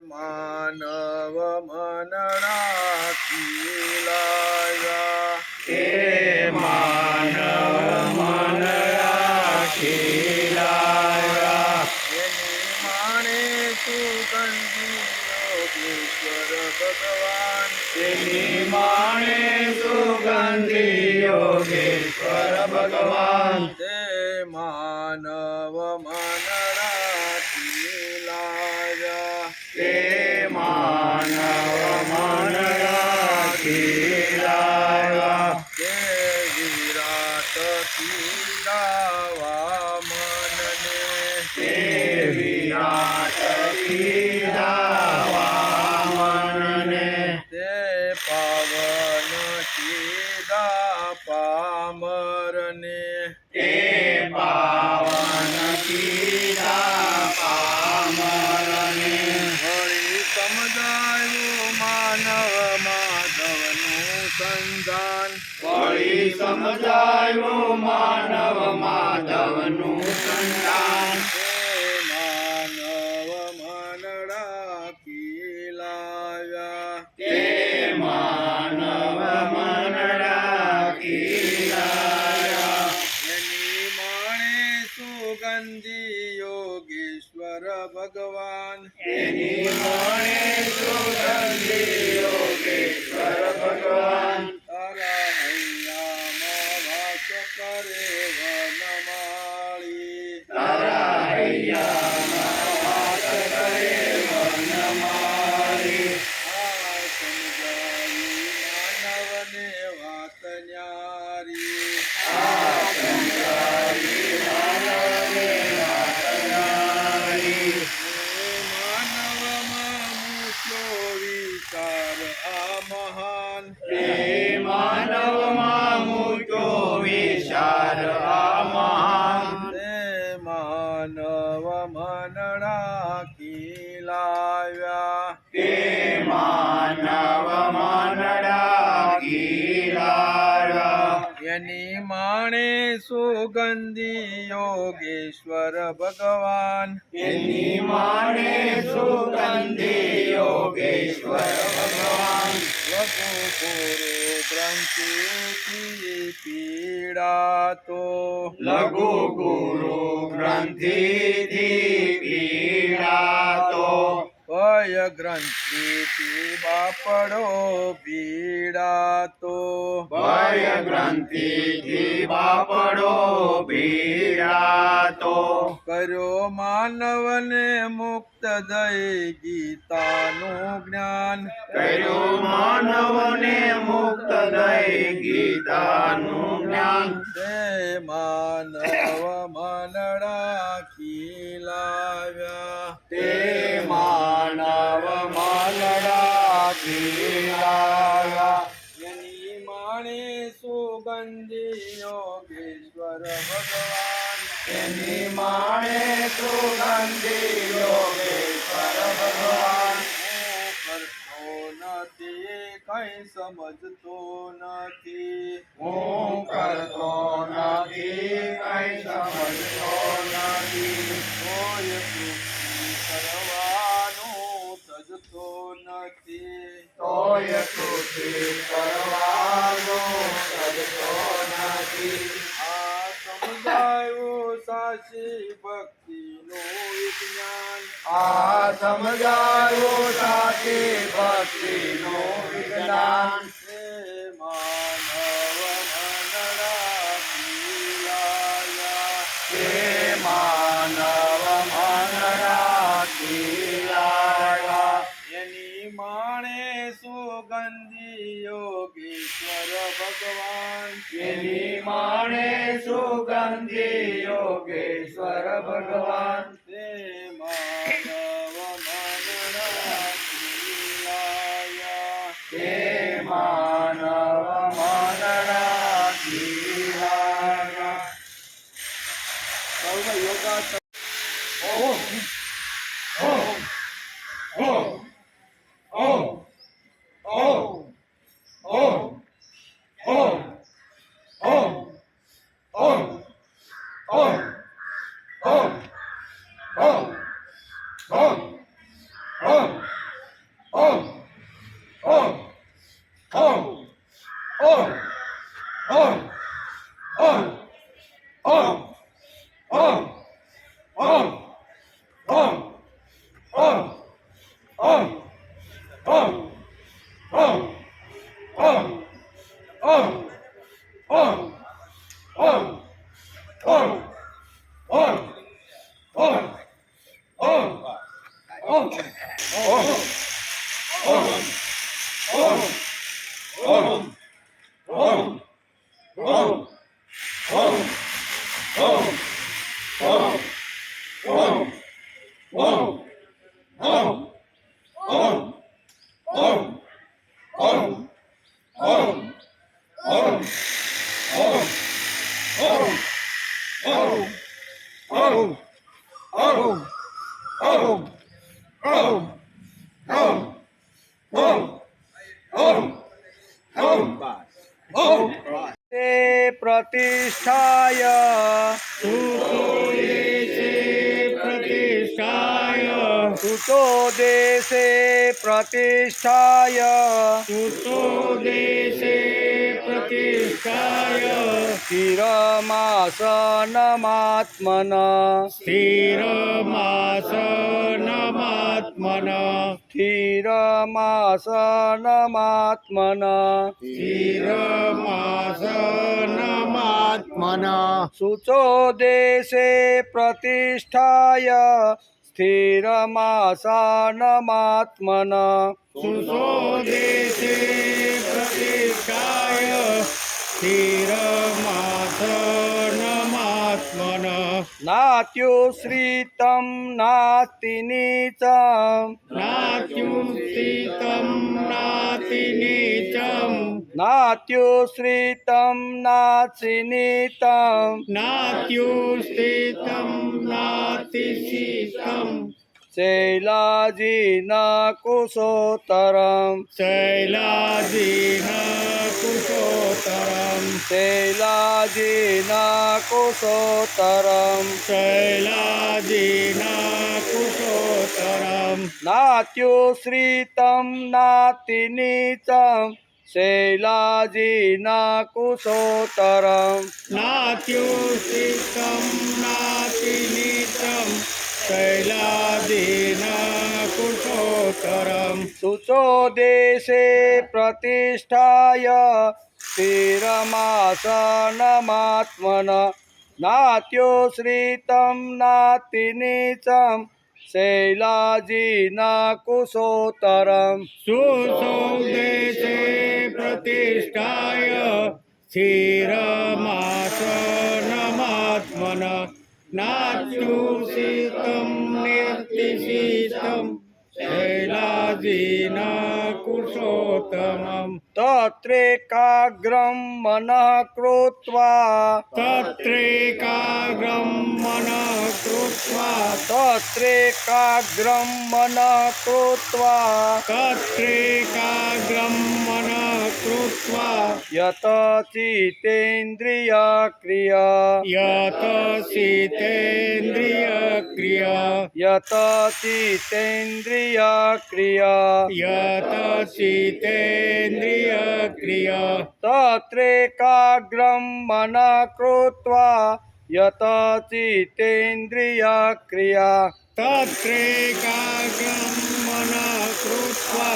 માનવ મનડા ખીલાયા એ માનવ મનડા ખીલાયા એની માણે સુગંધી યોગેશ્વર ભગવાન એની માણે સુગંધી યોગેશ્વર ભગવાન તે માનવ મનડા ખીલાયા તે માનવ મનડા ખીલાયા તે વિરાટ કીધા મનને તે વિરાટ કીધા વામનને તે પાવન કીધા પામરને તે પાવન કીધા પામરને વળી સમજાયું માનવ માધવનું સંધાન વળી સમજાયું માનવ માધવનું સંતાન તે માનવ મનડા ખીલાવ્યા તે માનવ મનડા ખીલાયા એની માણે સુગંધી યોગેશ્વર ભગવાન એની માણે સુગંધી યોગેશ્વર ભગવાન તારા હૈયામાં વાસ કરે વનમાળી તારા હૈયામાં વાસ કરે વનમાળી આ સમજાવી માનવને વાત ન્યારી આ સંસારી માનવને વાતનારી માનવમાં મૂક્યો વિચાર આ મહાન તે માનવમાં મૂક્યો વિચાર આ મહાન તે માનવ મનડા ખીલાવ્યા તે માનવ મનડા ખીલાયા એની માણે સુગંધી યોગેશ્વર ભગવાન એની માણે સુગંધી યોગેશ્વર ભગવાન લઘુ ગુરુ ગ્રંથિથી પીડાતો લઘુ ગુરુ ગ્રંથિથી પીડાતો ભય ગ્રંથિથી બાપડો પીડાતો ભય ગ્રંથિથી બાપડો પીડાતો કર્યો માનવને મુક્ત દઈ ગીતાનું જ્ઞાન કર્યું માનવને મુક્ત દઈ ગીતાનું જ્ઞાન તે માનવ મનડા ખીલાવ્યા તે માનવ મનડા ખીલાયા એની માણે સુગંધી યોગેશ્વર ભગવાન એની માણે સુગંધી યોગેશ્વર ભગવાન હું કરતો નથી કઈ સમજતો નથી હું કરતો નથી કઈ સમજતો નથી કોઈ કૃતિ કરવાનું તજતો નથી તોય કૃતિ કરવાનો કરતો નથી આ સમજાયું સાચી ભક્તિનું વિજ્ઞાન આ સમજાયું સાચી ભક્તિનું વિજ્ઞાન તે માનવ મનડા ખીલાયા તે માનવ મનડા ખીલાયા એની માણે સુગંધી યોગેશ્વર ભગવાન એની માણે સુગંધી યોગેશ્વર ભગવાન તે માનવ મનડા ખીલાયા તે માનવ મનડા ખીલાયા સર્વ યોગા ઓમ ઓમ ઓમ ઓમ ઓમ ઓમ ઓમ ઓમ ઓમ ઓમ ઓમ ઓમ ઓમ તે પ્રતિષ્ઠાય प्रतिष्ठाय સુતો દેશે પ્રતિષ્ઠાય सुतो देशे प्रतिष्ठाय સ્થિરમાસનમાત્મન स्थिरमासनमात्मना સ્થિરમાસનમાત્મન स्थिरमासनमात्मना શુચો દેશે પ્રતિષ્ઠાય સ્થિરમાસનમાત્મન सुतो देशे प्रतिष्ठाय स्थिरमासनमात्मना નાત્યુશ્રિતમ નાસ્તિ નીચમ नात्युत्थितं नातिनीचं નાત્યુશ્રિતમ નાસ્તિ નીચમ नात्युत्थितं नातिशीतं શૈલાજીન કુશોતરમ शैलाजीन कुशोत्तरं શૈલાજીન કુશોતરમ शैलाजीन कुशोत्तरं નાત્યુશ્રિતમ નાતિ નીચમ શૈલાજીન કુશોતરમ नात्युत्थितं नातिनीचं शैलाजीन कुशोत्तरं શુચો દેશે પ્રતિષ્ઠાય સ્થિરમાસનમાત્મન નાત્યુશ્રિતમ નાતિ નીચમ શૈલાજીન કુશોતરમ सुसौ देशे प्रतिष्ठाय स्थिरमासनमात्मना नात्युत्थितं निर्तिशीतं शैलाजीन कुशोत्तमम् તત્રેકાગ્રમ મનઃ કૃત્વા तत्रैकाग्रं मनः कृत्वा તત્રેકાગ્રમ મનઃ કૃત્વા तत्रैकाग्रं मनः कृत्वा યત ચિતેન્દ્રિય ક્રિયા यत चितेन्द्रियक्रिया યત ચિતેન્દ્રિય ક્રિયા यत चितेन्द्रियक्रिया તત્રેકાગ્રમ મનઃ કૃત્વા યત ચિતેન્દ્રિય ક્રિયા तत्रैकाग्रं मनः कृत्वा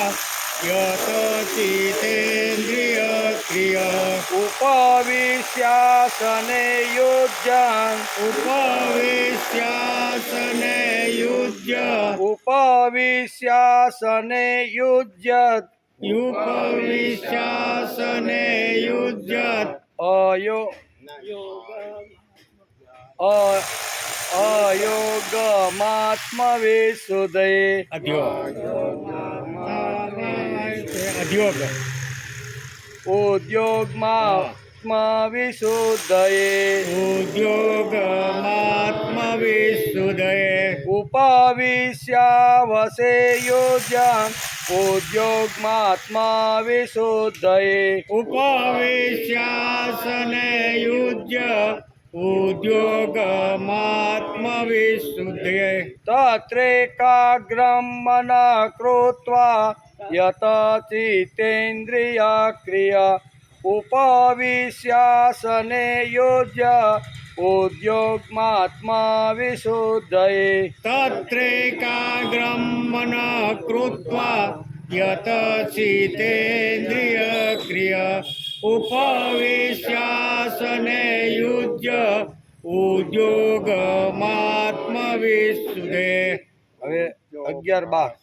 यत चितेन्द्रियक्रिया ઉપવિશ્યાસને યુજ્યં उपविश्यासने युज्य ઉપવિશ્યાસને યુજ્યત उपविश्यासने युज्यत् અયો અયોગમાત્મવિશુદ્ધયે अध्योग ઉદ્યોગમાત્મવિશુદ્ધયે उद्योगमात्मविशुद्धये ઉપવિશ્યાવસે યુજ્યં ઉદ્યોગમાત્મવિશુદ્ધયે उपविश्यासने युज्य उद्योगमात्मविशुद्धये તત્રેકાગ્રમ મનઃ કૃત્વા યત ચિતેન્દ્રિય ક્રિયા ઉપવિશ્યાસને યુજ્ય ઉદ્યોગમાત્મવિશુદ્ધયે तत्रैकाग्रं मनः कृत्वा यत चितेन्द्रियक्रिया उपविश्यासने युज्य उद्योगमात्मविशुद्धये હવે 11-12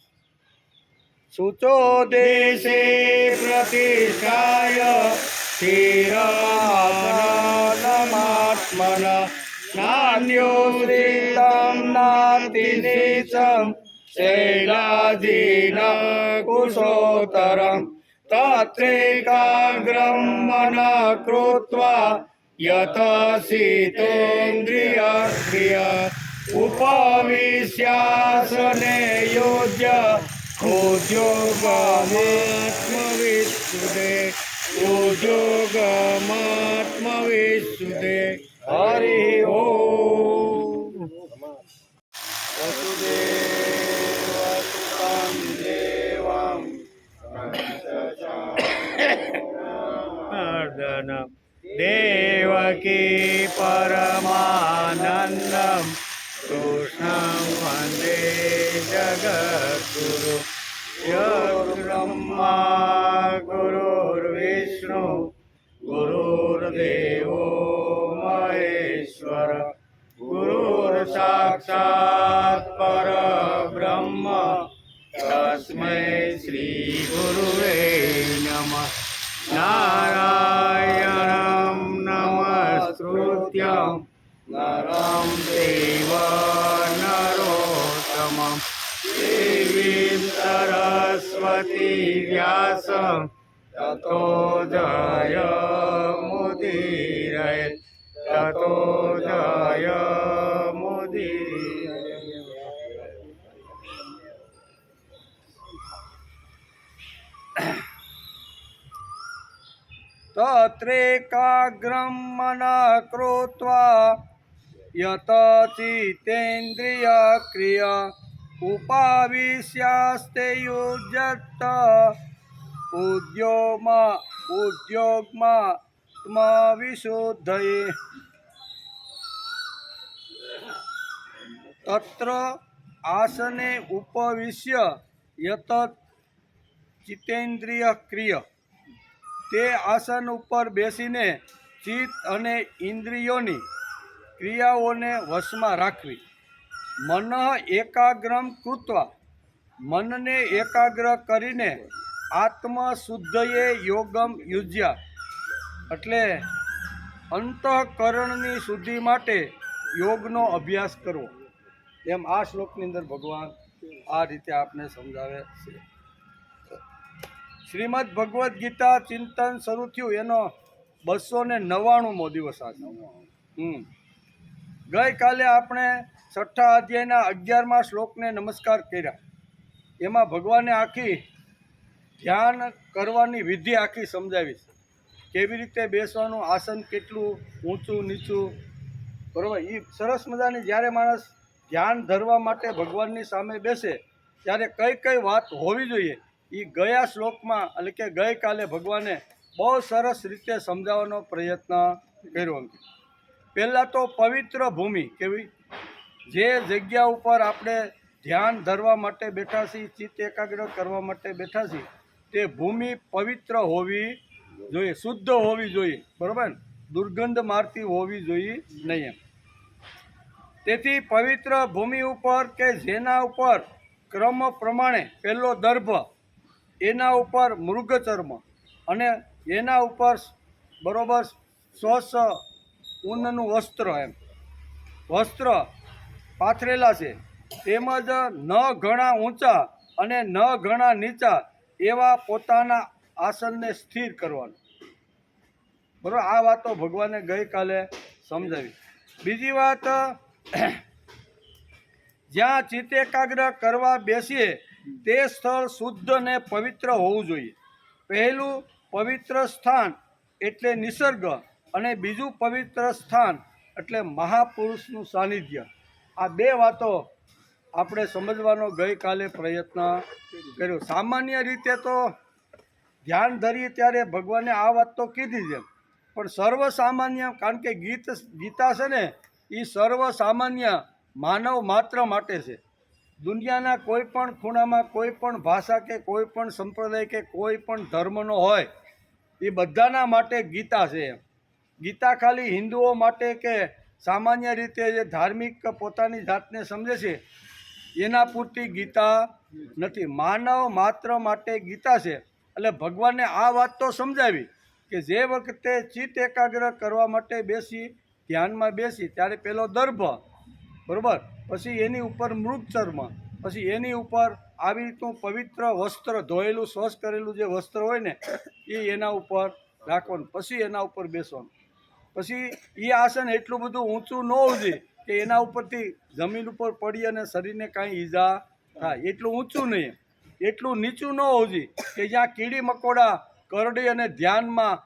શુચો દેશે પ્રતિષ્ઠાય સ્થિરમાત્મન નાન્યો શ્રીતમ નાતિ નીચમ શૈલાધીન કુશોતરમ તત્રેકાગ્રમ મન કૃત્વા યત સીતેન્દ્રિય ક્રિયા ઉપવિશ્યાસને યોજ્ય ઉદ્યોગમાત્મવિશુદ્ધે હરિ ઓમ. વસુદેવસુતં દેવં નર્દનમ દેવકી પરમાનંદમ કૃષ્ણં વંદે જગદ્ગુરુ બ્રહ્મા ગુરુર્વિષ્ણુ ગુરુર્દેવો મહેશ્વર ગુરુર સાક્ષાત પરબ્રહ્મ તસ્મૈ શ્રી ગુરુવે નમઃ. નારાયણં નમસ્કૃત્યં નરં ચૈવ નરોત્તમં દેવીં સરસ્વતી વ્યાસં તતો જયમુદીરયેત તતો જયમુદીરયેત. તત્રેકાગ્રમ મન કૃત્વા યત ચિતેન્દ્રિય ક્રિયા ઉપાવિશ્યાસ્તે યુજ્યત ઉદ્યોગમાત્મવિશુદ્ધયે તત્ર આસને ઉપવિશ્ય યત ચિતેન્દ્રિય ક્રિય તે આસન ઉપર બેસીને ચિત્ત અને ઇન્દ્રિયોની ક્રિયાઓને વશમાં રાખવી. મન એકાગ્રમ કૃત્વા મનને એકાગ્ર કરીને આત્મશુદ્ધયે યોગમ યુજ્યા એટલે અંતઃકરણની શુદ્ધિ માટે યોગનો અભ્યાસ કરવો. એમ આ શ્લોકની અંદર ભગવાન આ રીતે આપને સમજાવે છે. શ્રીમદ ભગવદ્ ગીતા ચિંતન શરૂ થયું એનો 299મો દિવસ આજે. ગઈકાલે આપણે 6થા અધ્યાયના 11મા શ્લોકને નમસ્કાર કર્યા. એમાં ભગવાને આખી ધ્યાન કરવાની વિધિ આખી સમજાવી છે. કેવી રીતે બેસવાનું, આસન કેટલું ઊંચું નીચું, બરાબર. એ સરસ મજાની જ્યારે માણસ ધ્યાન ધરવા માટે ભગવાનની સામે બેસે ત્યારે કઈ કઈ વાત હોવી જોઈએ એ ગયા શ્લોકમાં એટલે કે ગઈકાલે ભગવાને બહુ સરસ રીતે સમજાવવાનો પ્રયત્ન કર્યો. પહેલાં તો પવિત્ર ભૂમિ કેવી, જે જગ્યા ઉપર આપણે ધ્યાન ધરવા માટે બેઠા છીએ, ચિત્ત એકાગ્ર કરવા માટે બેઠા છીએ, તે ભૂમિ પવિત્ર હોવી જોઈએ, શુદ્ધ હોવી જોઈએ, બરાબર. દુર્ગંધ મારતી હોવી જોઈએ નહીં એમ. તેથી પવિત્ર ભૂમિ ઉપર કે જેના ઉપર ક્રમ પ્રમાણે પહેલો દર્ભ, એના ઉપર મૃગચર્મ અને એના ઉપર બરોબર સ્વસ ઊનનું વસ્ત્ર, એમ વસ્ત્ર પાથરેલા છે. તેમજ ન ઘણા ઊંચા અને ન ઘણા નીચા એવા પોતાના આસનને સ્થિર કરવાનું, બરાબર. આ વાતો ભગવાને ગઈકાલે સમજાવી. બીજી વાત, જ્યાં ચિત્ત એકાગ્ર કરવા બેસીએ તે સ્થળ શુદ્ધ અને પવિત્ર હોવું જોઈએ. પહેલું પવિત્ર સ્થાન એટલે નિસર્ગ અને બીજું પવિત્ર સ્થાન એટલે મહાપુરુષનું સાનિધ્ય. આ બે વાતો આપણે સમજવાનો ગઈકાલે પ્રયત્ન કર્યો. સામાન્ય રીતે તો ધ્યાન ધરીએ ત્યારે ભગવાને આ વાત તો કીધી છે, પણ સર્વસામાન્ય, કારણ કે ગીતા છે ને એ સર્વસામાન્ય માનવ માત્ર માટે છે. દુનિયાના કોઈ પણ ખૂણામાં કોઈ પણ ભાષા કે કોઈ પણ સંપ્રદાય કે કોઈ પણ ધર્મનો હોય એ બધાના માટે ગીતા છે. ગીતા ખાલી હિન્દુઓ માટે કે સામાન્ય રીતે જે ધાર્મિક પોતાની જાતને સમજે છે એના પૂરતી ગીતા નથી. માનવ માત્ર માટે ગીતા છે. એટલે ભગવાને આ વાત તો સમજાવી કે જે વખતે ચિત્ત એકાગ્ર કરવા માટે ધ્યાનમાં બેસી ત્યારે પેલો દર્ભ, બરાબર, પછી એની ઉપર મૃગચર્મ, પછી એની ઉપર આવી રીતનું પવિત્ર વસ્ત્ર, ધોયેલું સ્વચ્છ કરેલું જે વસ્ત્ર હોય ને એ એના ઉપર રાખવાનું, પછી એના ઉપર બેસવાનું. પછી એ આસન એટલું બધું ઊંચું ન હોવું જોઈએ કે એના ઉપરથી જમીન ઉપર પડી અને શરીરને કાંઈ ઈજા થાય, એટલું ઊંચું નહીં. એટલું નીચું ન હોવું જોઈએ કે જ્યાં કીડી મકોડા કરડી અને ધ્યાનમાં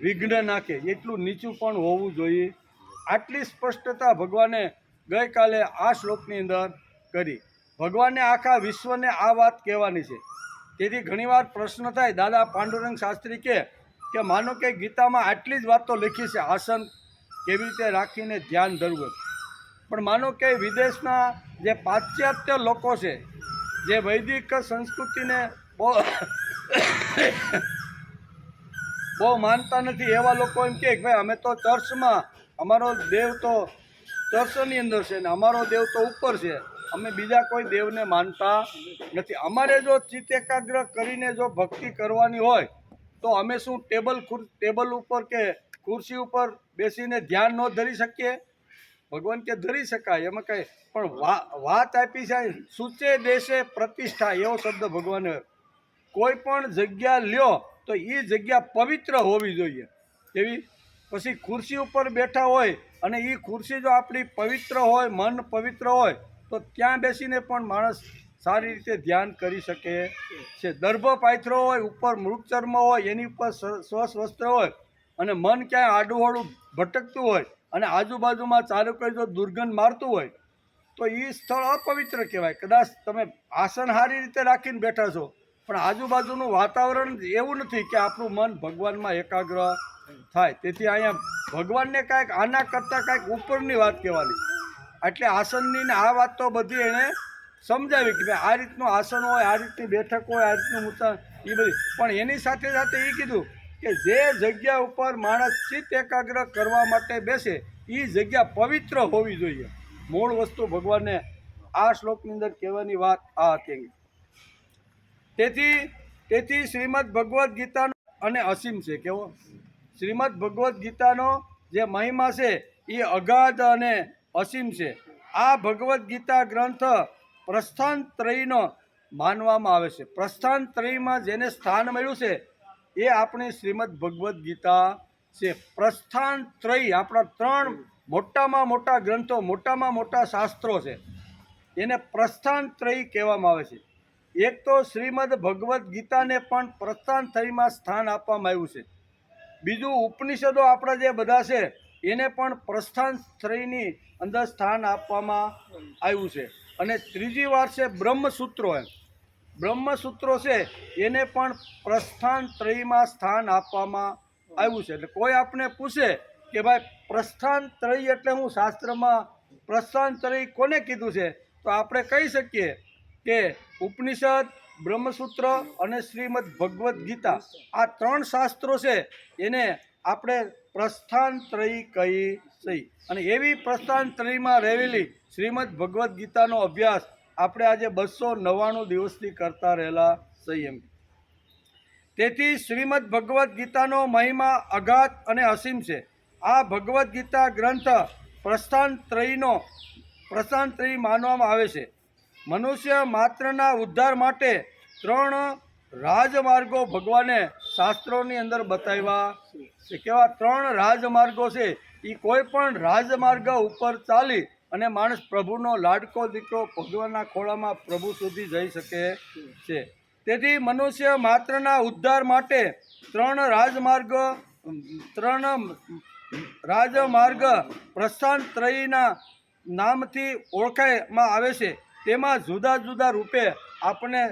વિઘ્ન નાખે, એટલું નીચું પણ હોવું જોઈએ. આટલી સ્પષ્ટતા ભગવાને ગઈકાલે આ શ્લોકની અંદર કરી. ભગવાને આખા વિશ્વને આ વાત કહેવાની છે. તેથી ઘણીવાર પ્રશ્ન થાય, દાદા પાંડુરંગ શાસ્ત્રી કે માનો કે ગીતામાં આટલી જ વાતો લખી છે, આસન કેવી રીતે રાખીને ધ્યાન ધરવું, પણ માનો કે વિદેશના જે પાશ્ચાત્ય લોકો છે, જે વૈદિક સંસ્કૃતિને બહુ માનતા નથી, એવા લોકો એમ કે ભાઈ અમે તો ચર્ચમાં, અમારો દેવ તો ચર્ચની અંદર છે ને અમારો દેવ તો ઉપર છે, અમે બીજા કોઈ દેવને માનતા નથી. અમારે જો ચિત્ત એકાગ્ર કરીને જો ભક્તિ કરવાની હોય તો અમે શું ટેબલ ઉપર કે ખુરશી ઉપર બેસીને ધ્યાન ન ધરી શકીએ? ભગવાન કે ધરી શકાય, એમાં કંઈ પણ વાત આપી છે સૂચે દેશે પ્રતિષ્ઠા, એવો શબ્દ ભગવાને. કોઈ પણ જગ્યા લ્યો તો એ જગ્યા પવિત્ર હોવી જોઈએ. એવી પછી ખુરશી ઉપર બેઠા હોય અને એ ખુરશી જો આપણી પવિત્ર હોય, મન પવિત્ર હોય, તો ત્યાં બેસીને પણ માણસ સારી રીતે ધ્યાન કરી શકે છે. દર્ભ પાથરો હોય, ઉપર મૃગચર્મ હોય, એની ઉપર સ્વચ્છ વસ્ત્ર હોય અને મન ક્યાંય આડુંહળું ભટકતું હોય અને આજુબાજુમાં ચાલુ કરી જો દુર્ગંધ મારતું હોય તો એ સ્થળ અપવિત્ર કહેવાય. કદાચ તમે આસન સારી રીતે રાખીને બેઠા છો પણ આજુબાજુનું વાતાવરણ એવું નથી કે આપણું મન ભગવાનમાં એકાગ્ર થાય. તેથી અહીંયા ભગવાનને કાંઈક આના કરતાં કાંઈક ઉપરની વાત કહેવાની. એટલે આસનની ને આ વાત તો બધી એણે સમજાવી કે ભાઈ આ રીતનું આસન હોય, આ રીતની બેઠક હોય, આ રીતનું ઊંચા, એ બધી. પણ એની સાથે સાથે એ કીધું કે જે જગ્યા ઉપર માણસ ચિત્ત એકાગ્ર કરવા માટે બેસે એ જગ્યા પવિત્ર હોવી જોઈએ. મૂળ વસ્તુ ભગવાને આ શ્લોકની અંદર કહેવાની વાત આ હતી. તેથી શ્રીમદ ભગવદ્ ગીતાનો અને અસીમ છે. કેવો શ્રીમદ ભગવદ્ ગીતાનો જે મહિમા છે એ અગાધ અને અસીમ છે. આ ભગવદ્ ગીતા ગ્રંથ પ્રસ્થાન ત્રયનો માનવામાં આવે છે. પ્રસ્થાન ત્રયમાં જેને સ્થાન મળ્યું છે એ આપણી શ્રીમદ ભગવદ્ ગીતા છે. પ્રસ્થાન ત્રય આપણા ત્રણ મોટામાં મોટા ગ્રંથો, મોટામાં મોટા શાસ્ત્રો છે, એને પ્રસ્થાન ત્રય કહેવામાં આવે છે. એક તો શ્રીમદ ભગવદ્ ગીતાને પણ પ્રસ્થાન ત્રયમાં સ્થાન આપવામાં આવ્યું છે. બીજું ઉપનિષદો આપણા જે બધા છે એને પણ પ્રસ્થાન ત્રયની અંદર સ્થાન આપવામાં આવ્યું છે. અને ત્રીજી વાર છે બ્રહ્મસૂત્રો. બ્રહ્મસૂત્રો છે એને પણ પ્રસ્થાન ત્રયમાં સ્થાન આપવામાં આવ્યું છે. એટલે કોઈ આપણે પૂછે કે ભાઈ પ્રસ્થાન ત્રય એટલે હું, શાસ્ત્રમાં પ્રસ્થાન ત્રય કોને કીધું છે, તો આપણે કહી શકીએ કે ઉપનિષદ, બ્રહ્મસૂત્ર અને શ્રીમદ ભગવદ્ ગીતા, આ ત્રણ શાસ્ત્રો છે એને આપણે પ્રસ્થાન ત્રય કહી સહી. અને એવી પ્રસ્થાન ત્રયમાં રહેલી શ્રીમદ ભગવદ્ ગીતાનો અભ્યાસ આપણે આજે 299 દિવસથી કરતા રહેલા સહી. એમ તેથી શ્રીમદ ભગવદ્ ગીતાનો મહિમા અગાધ અને અસીમ છે. આ ભગવદ્ ગીતા ગ્રંથ પ્રસ્થાન ત્રય માનવામાં આવે છે. મનુષ્ય માત્રના ઉદ્ધાર માટે 3 રાજમાર્ગો ભગવાને શાસ્ત્રોની અંદર બતાવ્યા છે. કેવા 3 રાજમાર્ગો છે? એ કોઈ પણ રાજમાર્ગ ઉપર ચાલી અને માણસ પ્રભુનો લાડકો દીકરો ભગવાનના ખોળામાં પ્રભુ સુધી જઈ શકે છે. તેથી મનુષ્ય માત્રના ઉદ્ધાર માટે 3 રાજમાર્ગ પ્રસ્થાન ત્રયના નામથી ઓળખવામાં આવે છે. તેમાં જુદા જુદા રૂપે આપણે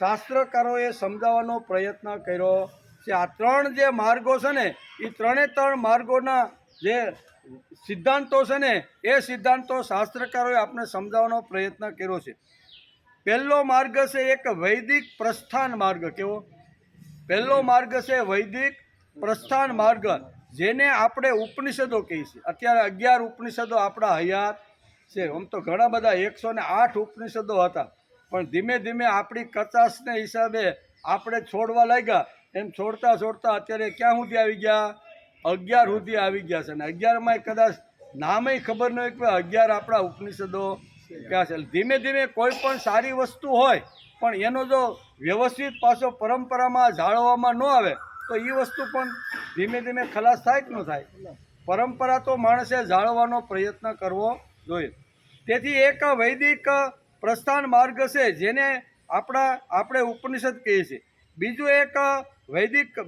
શાસ્ત્રકારોએ સમજાવવાનો પ્રયત્ન કર્યો છે. આ 3 જે માર્ગો છે ને એ 3 માર્ગોના જે સિદ્ધાંતો છે ને એ સિદ્ધાંતો શાસ્ત્રકારોએ આપણે સમજાવવાનો પ્રયત્ન કર્યો છે. પહેલો માર્ગ છે એક વૈદિક પ્રસ્થાન માર્ગ. કેવો? પહેલો માર્ગ છે વૈદિક પ્રસ્થાન માર્ગ, જેને આપણે ઉપનિષદો કહીએ છીએ. અત્યારે 11 ઉપનિષદો આપણા હયાત છે. આમ તો ઘણા બધા 108 ઉપનિષદો હતા, પણ ધીમે ધીમે આપણી કચાશને હિસાબે આપણે છોડવા લાગ્યા. એમ છોડતા છોડતા અત્યારે ક્યાં સુધી આવી ગયા? 11 સુધી આવી ગયા છે. અને 11માં કદાચ નામે ખબર ન હોય કે 11 આપણા ઉપનિષદો ક્યાં છે. ધીમે ધીમે કોઈ પણ સારી વસ્તુ હોય પણ એનો જો વ્યવસ્થિત પાછો પરંપરામાં જાળવવામાં ન આવે તો એ વસ્તુ પણ ધીમે ધીમે ખલાસ થાય કે ન થાય. પરંપરા તો માણસે જાળવવાનો પ્રયત્ન કરવો જોઈએ. તેથી એક વૈદિક પ્રસ્થાન માર્ગ છે જેને આપણે ઉપનિષદ કહીએ છીએ. બીજું એક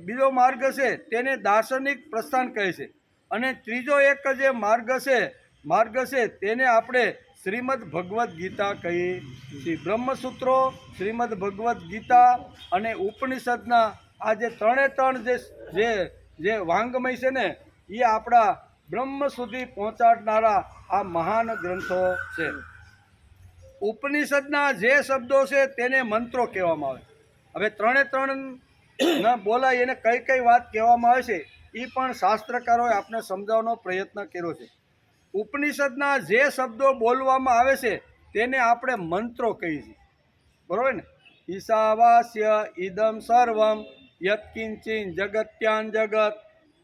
બીજો માર્ગ છે તેને દાર્શનિક પ્રસ્થાન કહે છે. અને ત્રીજો એક જે માર્ગ છે તેને આપણે શ્રીમદ ભગવદ્ ગીતા કહીએ છીએ. બ્રહ્મસૂત્રો, શ્રીમદ ભગવદ્ ગીતા અને ઉપનિષદના આ જે ત્રણ જે વાંગમય છે ને એ આપણા બ્રહ્મ સુધી પહોંચાડનારા આ મહાન ગ્રંથો છે. ઉપનિષદના જે શબ્દો છે તેને મંત્રો કહેવામાં આવે. હવે ત્રણ ના બોલાય એને કઈ કઈ વાત કહેવામાં આવે છે એ પણ શાસ્ત્રકારોએ આપણે સમજાવવાનો પ્રયત્ન કર્યો છે. ઉપનિષદના જે શબ્દો બોલવામાં આવે છે તેને આપણે મંત્રો કહીએ છીએ, બરોબર ને? ઈશાવાસ્ય ઇદમ સર્વમ યત્કિંચિન જગત્યાન જગત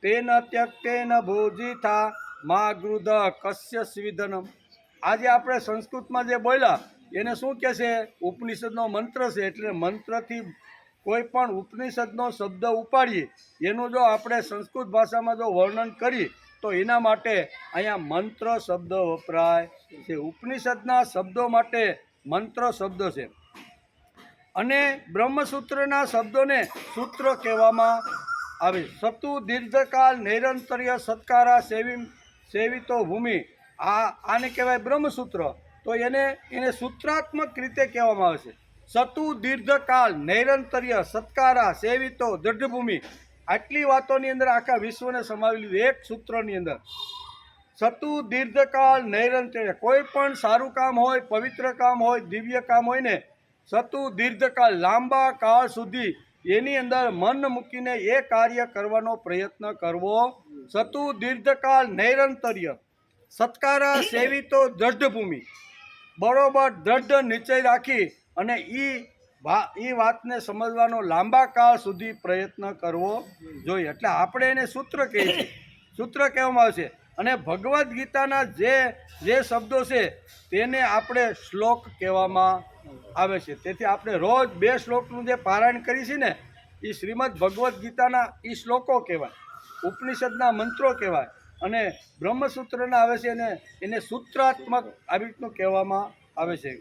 તેન ત્યક્તેન ભોજિથા મા ગૃધ કસ્ય સ્વિધનમ. આજે આપણે સંસ્કૃતમાં જે બોલ્યા એને શું કહે છે? ઉપનિષદનો મંત્ર છે. એટલે મંત્રથી કોઈ પણ ઉપનિષદનો શબ્દ ઉપાડીએ એનું જો આપણે સંસ્કૃત ભાષામાં જો વર્ણન કરીએ તો એના માટે અહીંયા મંત્ર શબ્દ વપરાય છે. ઉપનિષદના શબ્દો માટે મંત્ર શબ્દ છે. અને બ્રહ્મસૂત્રના શબ્દોને સૂત્ર કહેવામાં આવે. સતુ દીર્ઘકાળ નૈરંતર્ય સત્કારા સેવિતો ભૂમિ, આને કહેવાય બ્રહ્મસૂત્ર. તો એને સૂત્રાત્મક રીતે કહેવામાં આવે છે. સતુ દીર્ઘકાળ નૈરંતર્ય સત્કારા સેવિતો દૃઢભૂમિ, આટલી વાતોની અંદર આખા વિશ્વને સમાવી લીધું એક સૂત્રની અંદર. સતુ દીર્ઘકાળ નૈરંતર્ય, કોઈ પણ સારું કામ હોય, પવિત્ર કામ હોય, દિવ્ય કામ હોય ને, સતુ દીર્ઘકાળ લાંબા કાળ સુધી એની અંદર મન મૂકીને એ કાર્ય કરવાનો પ્રયત્ન કરવો. સતુ દીર્ઘકાળ નૈરંતર્ય સત્કારા સેવિતો દૃઢભૂમિ, બરોબર દ્રઢ નિશ્ચય રાખી અને એ વાતને સમજવાનો લાંબા કાળ સુધી પ્રયત્ન કરવો જોઈએ. એટલે આપણે એને સૂત્ર કહીએ છીએ, સૂત્ર કહેવામાં આવે છે. અને ભગવદ્ ગીતાના જે શબ્દો છે તેને આપણે શ્લોક કહેવામાં આવે છે. તેથી આપણે રોજ 2 શ્લોકનું જે પારાયણ કરીએ છીએ ને એ શ્રીમદ ભગવદ્ ગીતાના એ શ્લોકો કહેવાય, ઉપનિષદના મંત્રો કહેવાય. અને બ્રહ્મસૂત્રના આવે છે એને સૂત્રાત્મક આવી રીતનું કહેવામાં આવે છે.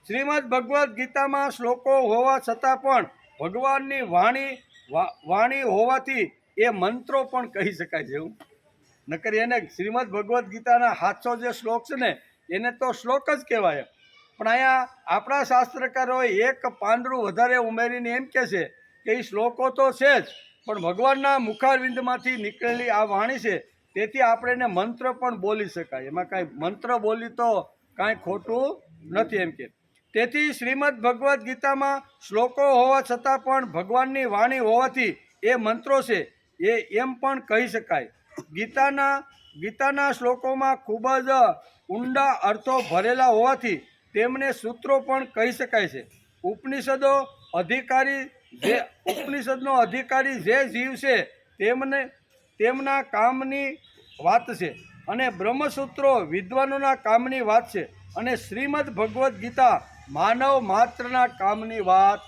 શ્રીમદ ભગવદ્ ગીતામાં શ્લોકો હોવા છતાં પણ ભગવાનની વાણી હોવાથી એ મંત્રો પણ કહી શકાય છે. નકર એને શ્રીમદ ભગવદ્ ગીતાના 700 જે શ્લોક છે ને એને તો શ્લોક જ કહેવાય. પણ અહીંયા આપણા શાસ્ત્રકારોએ એક પાંદડું વધારે ઉમેરીને એમ કહે છે કે એ શ્લોકો તો છે જ, પણ ભગવાનના મુખારવિંદમાંથી નીકળેલી આ વાણી છે, તેથી આપણે એને મંત્ર પણ બોલી શકાય. એમાં કાંઈ મંત્ર બોલી તો કાંઈ ખોટું નથી એમ કે. તેથી શ્રીમદ ભગવદ્ ગીતામાં શ્લોકો હોવા છતાં પણ ભગવાનની વાણી હોવાથી એ મંત્રો છે એ એમ પણ કહી શકાય. ગીતાના શ્લોકોમાં ખૂબ જ ઊંડા અર્થો ભરેલા હોવાથી તેમને સૂત્રો પણ કહી શકાય છે. ઉપનિષદનો અધિકારી જે જીવ છે તેમના કામની વાત છે, અને બ્રહ્મસૂત્રો વિદ્વાનોના કામની વાત છે, અને શ્રીમદ ભગવદ્ ગીતા માનવ માત્રના કામની વાત.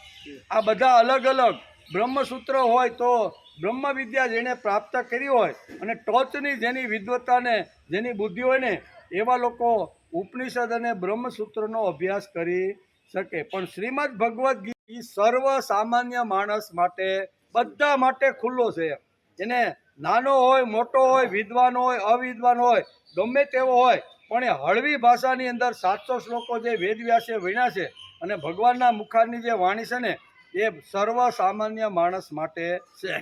આ બધા અલગ અલગ બ્રહ્મસૂત્ર હોય તો બ્રહ્મ વિદ્યા જેણે પ્રાપ્ત કરી હોય અને ટોચની જેની વિદ્વતાને જેની બુદ્ધિ હોય ને એવા લોકો ઉપનિષદ અને બ્રહ્મસૂત્રનો અભ્યાસ કરી શકે. પણ શ્રીમદ ભગવદ્ ગીતા સર્વ સામાન્ય માણસ માટે, બધા માટે ખુલ્લો છે. એને નાનો હોય, મોટો હોય, વિદ્વાન હોય, અવિદ્વાન હોય, ગમે તેવો હોય, પણ એ હળવી ભાષાની અંદર 700 શ્લોકો જે વેદવ્યાસે વણ્યા છે અને ભગવાનના મુખારની જે વાણી છે ને એ સર્વ સામાન્ય માણસ માટે છે.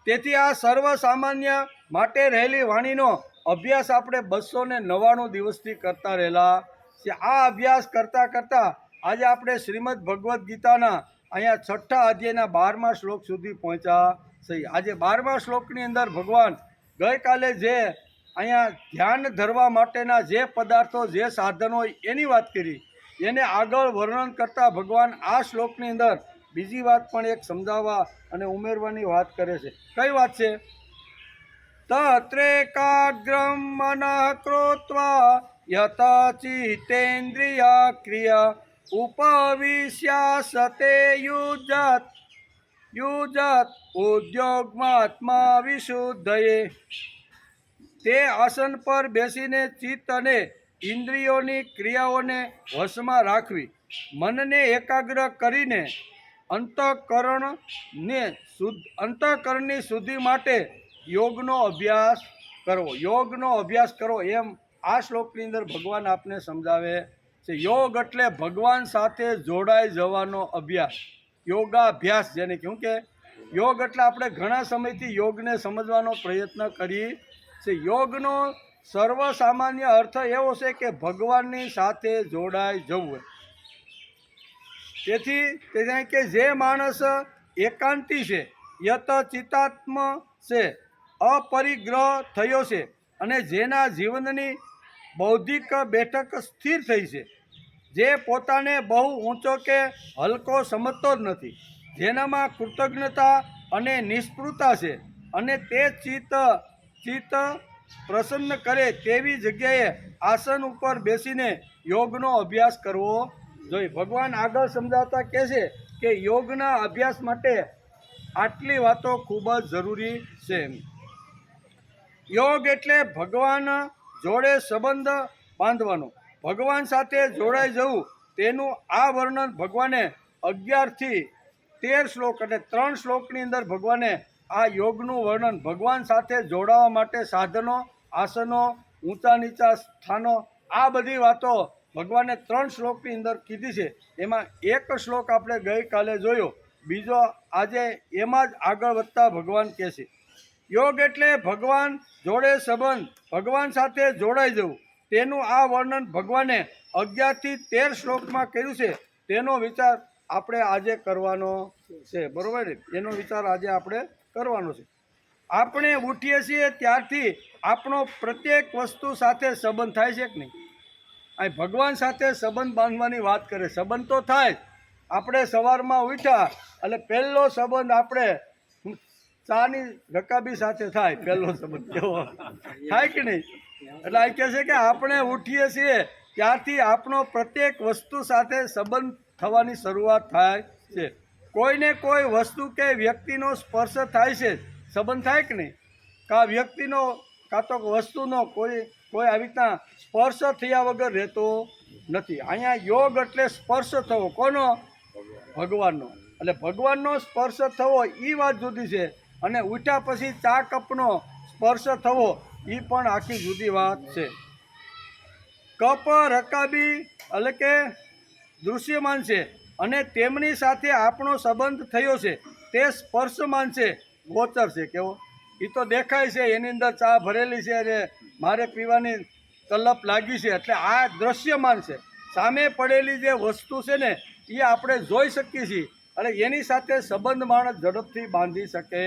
તેથી આ સર્વ સામાન્ય માટે રહેલી વાણીનો અભ્યાસ આપણે 299 દિવસથી કરતા રહેલા છે. આ અભ્યાસ કરતાં કરતાં આજે આપણે શ્રીમદ ભગવદ્ ગીતાના અહીંયા 6થા અધ્યાયના 12મા શ્લોક સુધી પહોંચ્યા છીએ. આજે 12મા શ્લોકની અંદર ભગવાન ગઈકાલે જે અહીંયા ધ્યાન ધરવા માટેના જે પદાર્થો જે સાધનો એની વાત કરી, એને આગળ વર્ણન કરતાં ભગવાન આ શ્લોકની અંદર બીજી વાત પણ એક સમજાવવા અને ઉમેરવાની વાત કરે છે. કઈ વાત છે? તત્રેકાગ્રમ મનઃ કૃત્વા યત ચિત્તેન્દ્રિયા ક્રિયા ઉપવિશ્યાસતે યુજત ઉદ્યોગમાત્મા વિશુદ્ધયે. તે આસન પર બેસીને ચિત્ત અને ઇન્દ્રિયોની ક્રિયાઓને વશમાં રાખવી, મનને એકાગ્ર કરીને અંતઃકરણની શુદ્ધિ માટે યોગનો અભ્યાસ કરવો. યોગનો અભ્યાસ કરવો એમ આ શ્લોકની અંદર ભગવાન આપને સમજાવે છે. યોગ એટલે ભગવાન સાથે જોડાઈ જવાનો અભ્યાસ, યોગાભ્યાસ જેને કહ્યું કે યોગ એટલે આપણે ઘણા સમયથી યોગને સમજવાનો પ્રયત્ન કરીએ છે. યોગનો સર્વસામાન્ય અર્થ એવો છે કે ભગવાનની સાથે જોડાઈ જવું. તેથી તે જાણે કે જે માણસ એકાંતી છે, યત ચિત્તાત્મ છે, અપરિગ્રહ થયો છે અને જેના જીવનની બૌદ્ધિક બેઠક સ્થિર થઈ છે, જે પોતાને બહુ ઊંચો કે હલકો સમજતો જ નથી, જેનામાં કૃતજ્ઞતા અને નિષ્પૃતા છે અને તે ચિત્ત પ્રસન્ન કરે તેવી જગ્યાએ આસન ઉપર બેસીને યોગનો અભ્યાસ કરવો જોઈએ. ભગવાન આગળ સમજાવતા કહે છે કે યોગના અભ્યાસ માટે આટલી વાતો ખૂબ જ જરૂરી છે. યોગ એટલે ભગવાન જોડે સંબંધ બાંધવાનો, ભગવાન સાથે જોડાઈ જવું. તેનું આ વર્ણન ભગવાને 11 થી 13 શ્લોક એટલે 3 શ્લોકની અંદર ભગવાને આ યોગનું વર્ણન, ભગવાન સાથે જોડાવા માટે સાધનો, આસનો, ઊંચા નીચા સ્થાનો, આ બધી વાતો ભગવાને 3 શ્લોકની અંદર કીધી છે. એમાં એક શ્લોક આપણે ગઈકાલે જોયો, બીજો આજે એમાં જ આગળ વધતા ભગવાન કહે છે યોગ એટલે ભગવાન જોડે સંબંધ, ભગવાન સાથે જોડાઈ જવું. તેનું આ વર્ણન ભગવાને 11 થી 13 શ્લોકમાં કર્યું છે. તેનો વિચાર આપણે આજે કરવાનો છે. બરોબર ને? એનો વિચાર આજે આપણે કરવાનો છે. આપણે ઉઠીએ છીએ ત્યારથી આપણો પ્રત્યેક વસ્તુ સાથે સંબંધ થાય છે કે નહીં? અહીં ભગવાન સાથે સંબંધ બાંધવાની વાત કરે. સંબંધ તો થાય. આપણે સવારમાં ઉઠ્યા એટલે પહેલો સંબંધ આપણે ચાની રકાબી સાથે થાય. પહેલો સંબંધ કેવો થાય કે નહીં? એટલે અહીં કહે છે કે આપણે ઉઠીએ છીએ ત્યારથી આપણો પ્રત્યેક વસ્તુ સાથે સંબંધ થવાની શરૂઆત થાય છે. કોઈને કોઈ વસ્તુ કે વ્યક્તિનો સ્પર્શ થાય છે, સંબંધ થાય કે નહીં? કાં વ્યક્તિનો કાં તો વસ્તુનો કોઈ આવી રીતના સ્પર્શ થયા વગર રહેતો નથી. અહીંયા યોગ એટલે સ્પર્શ થવો. કોનો? ભગવાનનો. એટલે ભગવાનનો સ્પર્શ થવો એ વાત જુદી છે, અને ઉઠ્યા પછી ચા કપનો સ્પર્શ થવો એ પણ આખી જુદી વાત છે. કપ રકાબી એટલે કે દૃશ્યમાન છે અને તેમની સાથે આપણો સંબંધ થયો છે તે સ્પર્શમાન છે, ગોચર છે. કેવો? એ તો દેખાય છે, એની અંદર ચા ભરેલી છે અને મારે પીવાની તલપ લાગી છે, એટલે આ દ્રશ્યમાન છે. સામે પડેલી જે વસ્તુ છે ને એ આપણે જોઈ શકીએ છીએ અને એની સાથે સંબંધ માણસ ઝડપથી બાંધી શકે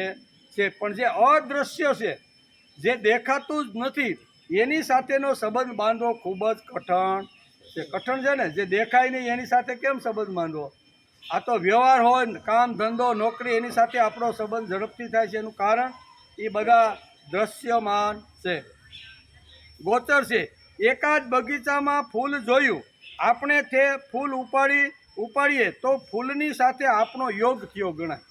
છે. પણ જે અદૃશ્ય છે, જે દેખાતું જ નથી, એની સાથેનો સંબંધ બાંધવો ખૂબ જ કઠણ છે. કઠણ છે ને? જે દેખાય નહીં એની સાથે કેમ સંબંધ બાંધવો? આ તો વ્યવહાર હોય, કામ ધંધો નોકરી, એની સાથે આપણો સંબંધ ઝડપથી થાય છે. એનું કારણ એ બધા દ્રશ્યમાન છે, ગોચર છે. એકાદ બગીચામાં ફૂલ જોયું, આપણે તે ફૂલ ઉપાડીએ તો ફૂલની સાથે આપણો યોગ થયો ગણાય.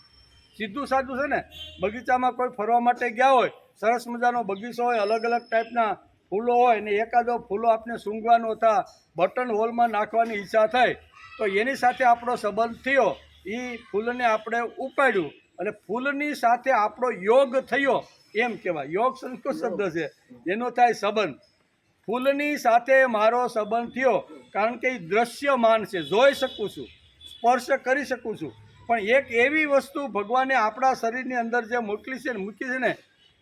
સીધું સાધું છે ને? બગીચામાં કોઈ ફરવા માટે ગયા હોય, સરસ મજાનો બગીચો હોય, અલગ અલગ ટાઈપના ફૂલો હોય ને એકાદો ફૂલો આપણે સૂંઘવાનો હતા, બટન હોલમાં નાખવાની ઈચ્છા થઈ તો એની સાથે આપણો સંબંધ થયો, એ ફૂલને આપણે ઉપાડ્યું અને ફૂલની સાથે આપણો યોગ થયો એમ કહેવાય. યોગ સંસ્કૃત શબ્દ છે, એનો થાય સંબંધ. ફૂલની સાથે મારો સંબંધ થયો કારણ કે એ દ્રશ્યમાન છે, જોઈ શકું છું, સ્પર્શ કરી શકું છું. પણ એક એવી વસ્તુ ભગવાને આપણા શરીરની અંદર જે મૂકી છે ને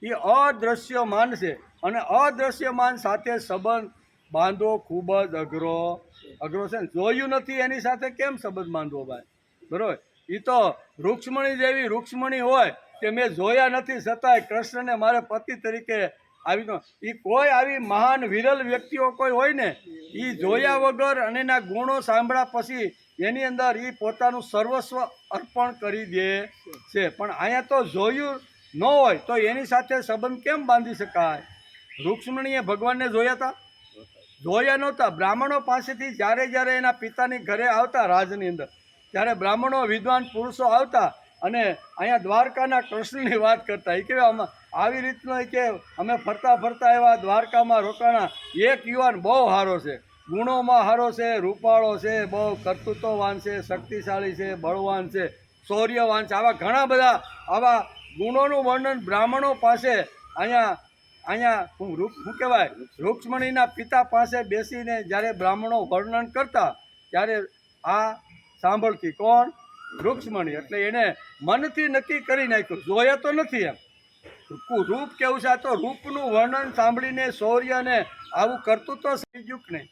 એ અદૃશ્યમાન છે, અને અદૃશ્યમાન સાથે સંબંધ બાંધવો ખૂબ જ અઘરો છે ને? જોયું નથી એની સાથે કેમ સંબંધ બાંધવો ભાઈ? બરાબર? એ તો રૂક્ષ્મણી જેવી રૂક્ષ્મણી હોય કે મેં જોયા નથી છતાંય કૃષ્ણને મારે પતિ તરીકે આવી તો એ કોઈ આવી મહાન વિરલ વ્યક્તિઓ કોઈ હોય ને એ જોયા વગર અને એના ગુણો સાંભળ્યા પછી એની અંદર એ પોતાનું સર્વસ્વ અર્પણ કરી દે છે. પણ અહીંયા તો જોયું ન હોય તો એની સાથે સંબંધ કેમ બાંધી શકાય? રૂક્ષ્મણીએ ભગવાનને જોયા હતા? જોયા નહોતા. બ્રાહ્મણો પાસેથી જ્યારે એના પિતાની ઘરે આવતા રાજની અંદર, ત્યારે બ્રાહ્મણો વિદ્વાન પુરુષો આવતા અને અહીંયા દ્વારકાના કૃષ્ણની વાત કરતા. એ કેવા આવી રીતનો કે અમે ફરતા ફરતા એવા દ્વારકામાં રોકાણા. એક યુવાન બહુ સારો છે, ગુણોમાં સારો છે, રૂપાળો છે, બહુ કર્તૃત્વવાન છે, શક્તિશાળી છે, બળવાન છે, શૌર્યવાન છે. આવા ઘણા બધા આવા ગુણોનું વર્ણન બ્રાહ્મણો પાસે અહીંયા શું કહેવાય રૂક્ષ્મણીના પિતા પાસે બેસીને જ્યારે બ્રાહ્મણો વર્ણન કરતા ત્યારે આ સાંભળતી કોણ? રૂક્ષ્મણી. એટલે એને મનથી નક્કી કરી નાખ્યું, જોયા તો નથી એમ. રૂપ કેવું છે? આ તો રૂપનું વર્ણન સાંભળીને શૌર્યને આવું કરતું તો સમજ્યું કે નહીં.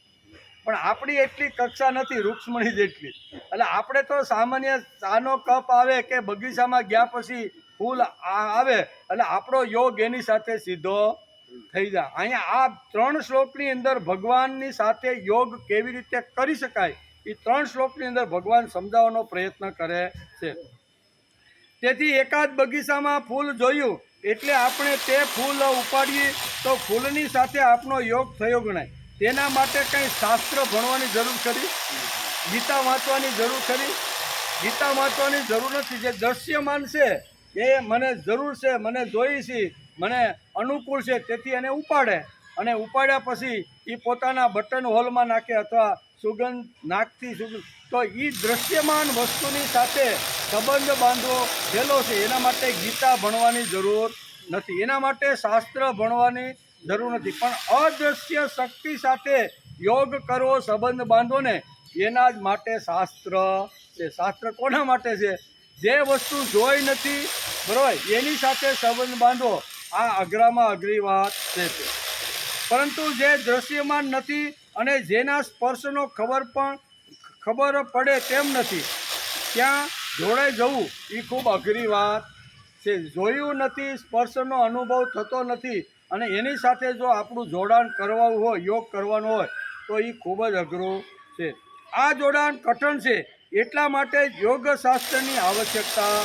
પણ આપણી એટલી કક્ષા નથી રૂક્ષ્મણી જેટલી. એટલે આપણે તો સામાન્ય ચાનો કપ આવે કે બગીચામાં ગયા પછી ફૂલ આવે એટલે આપણો યોગ એની સાથે સીધો થઈ જાય. અહીંયા આ 3 શ્લોકની અંદર ભગવાનની સાથે યોગ કેવી રીતે કરી શકાય એ 3 શ્લોકની અંદર ભગવાન સમજાવવાનો પ્રયત્ન કરે છે. તેથી એકાદ બગીચામાં ફૂલ જોયું એટલે આપણે તે ફૂલ ઉપાડીએ તો ફૂલની સાથે આપણો યોગ થયો ગણાય. તેના માટે કંઈ શાસ્ત્ર ભણવાની જરૂર ખરી? ગીતા વાંચવાની જરૂર ખરી? ગીતા વાંચવાની જરૂર નથી. જે દ્રશ્યમાન છે એ મને જરૂર છે, મને જોઈ છે, મને અનુકૂળ છે, તેથી એને ઉપાડે અને ઉપાડ્યા પછી એ પોતાના બટન હોલમાં નાખે અથવા સુગંધ નાખતી સુગંધ. તો એ દ્રશ્યમાન વસ્તુની સાથે સંબંધ બાંધવો સહેલો છે. એના માટે ગીતા ભણવાની જરૂર નથી, એના માટે શાસ્ત્ર ભણવાની જરૂર નથી. પણ અદૃશ્ય શક્તિ સાથે યોગ કરવો, સંબંધ બાંધવો ને એના જ માટે શાસ્ત્ર છે. શાસ્ત્ર કોના માટે છે? જે વસ્તુ જોઈ નથી બરાબર એની સાથે સંબંધ બાંધવો, આ અઘરામાં અઘરી વાત છે. પરંતુ જે દ્રશ્યમાન નથી અને જેના સ્પર્શનો ખબર પડે તેમ નથી ત્યાં જોડાઈ જવું એ ખૂબ અઘરી વાત છે. જોયું નથી, સ્પર્શનો અનુભવ થતો નથી અને એની સાથે જો આપણું જોડાણ કરવાનું હોય, યોગ કરવાનો હોય તો એ ખૂબ જ અઘરું છે. આ જોડાણ કઠણ છે, એટલા માટે યોગશાસ્ત્રની આવશ્યકતા.